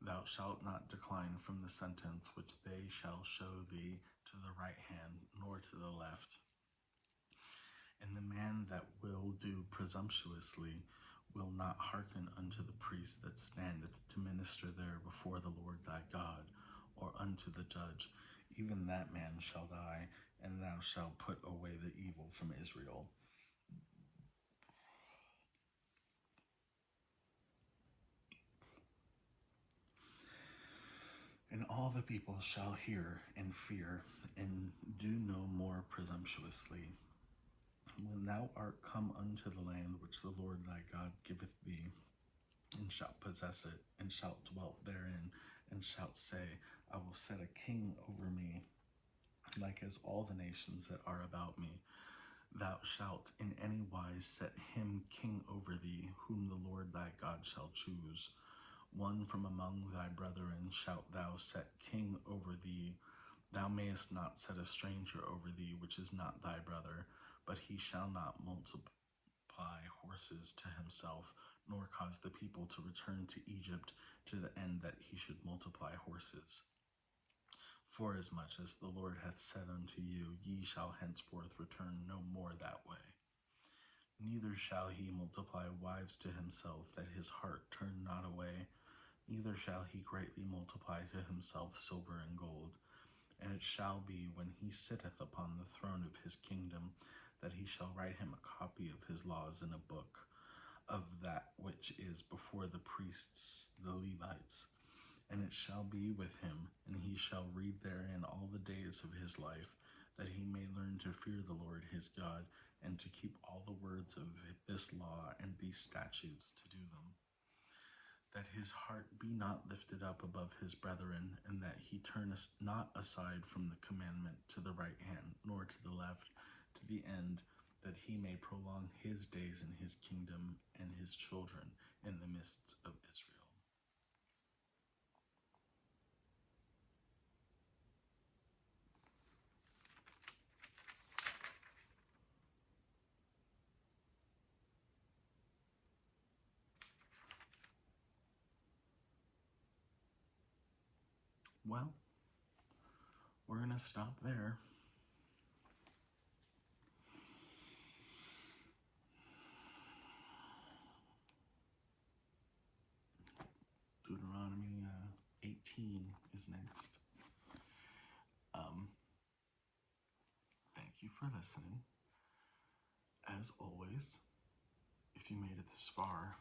Thou shalt not decline from the sentence which they shall show thee to the right hand, nor to the left. And the man that will do presumptuously will not hearken unto the priest that standeth to minister there before the Lord thy God, or unto the judge. Even that man shall die, and thou shalt put away the evil from Israel. And all the people shall hear and fear, and do no more presumptuously. When thou art come unto the land which the Lord thy God giveth thee, and shalt possess it, and shalt dwell therein, and shalt say, I will set a king over me, like as all the nations that are about me. Thou shalt in any wise set him king over thee, whom the Lord thy God shall choose. One from among thy brethren shalt thou set king over thee. Thou mayest not set a stranger over thee, which is not thy brother, but he shall not multiply horses to himself, nor cause the people to return to Egypt, to the end that he should multiply horses. Forasmuch as the Lord hath said unto you, Ye shall henceforth return no more that way. Neither shall he multiply wives to himself, that his heart turn not away. Neither shall he greatly multiply to himself silver and gold. And it shall be, when he sitteth upon the throne of his kingdom, that he shall write him a copy of his laws in a book, of that which is before the priests, the Levites. And it shall be with him, and he shall read therein all the days of his life, that he may learn to fear the Lord his God, and to keep all the words of this law and these statutes to do them, that his heart be not lifted up above his brethren, and that he turneth not aside from the commandment to the right hand, nor to the left, to the end that he may prolong his days in his kingdom and his children in the midst of Israel. Well, we're going to stop there. Deuteronomy 18 is next. Thank you for listening. As always, if you made it this far,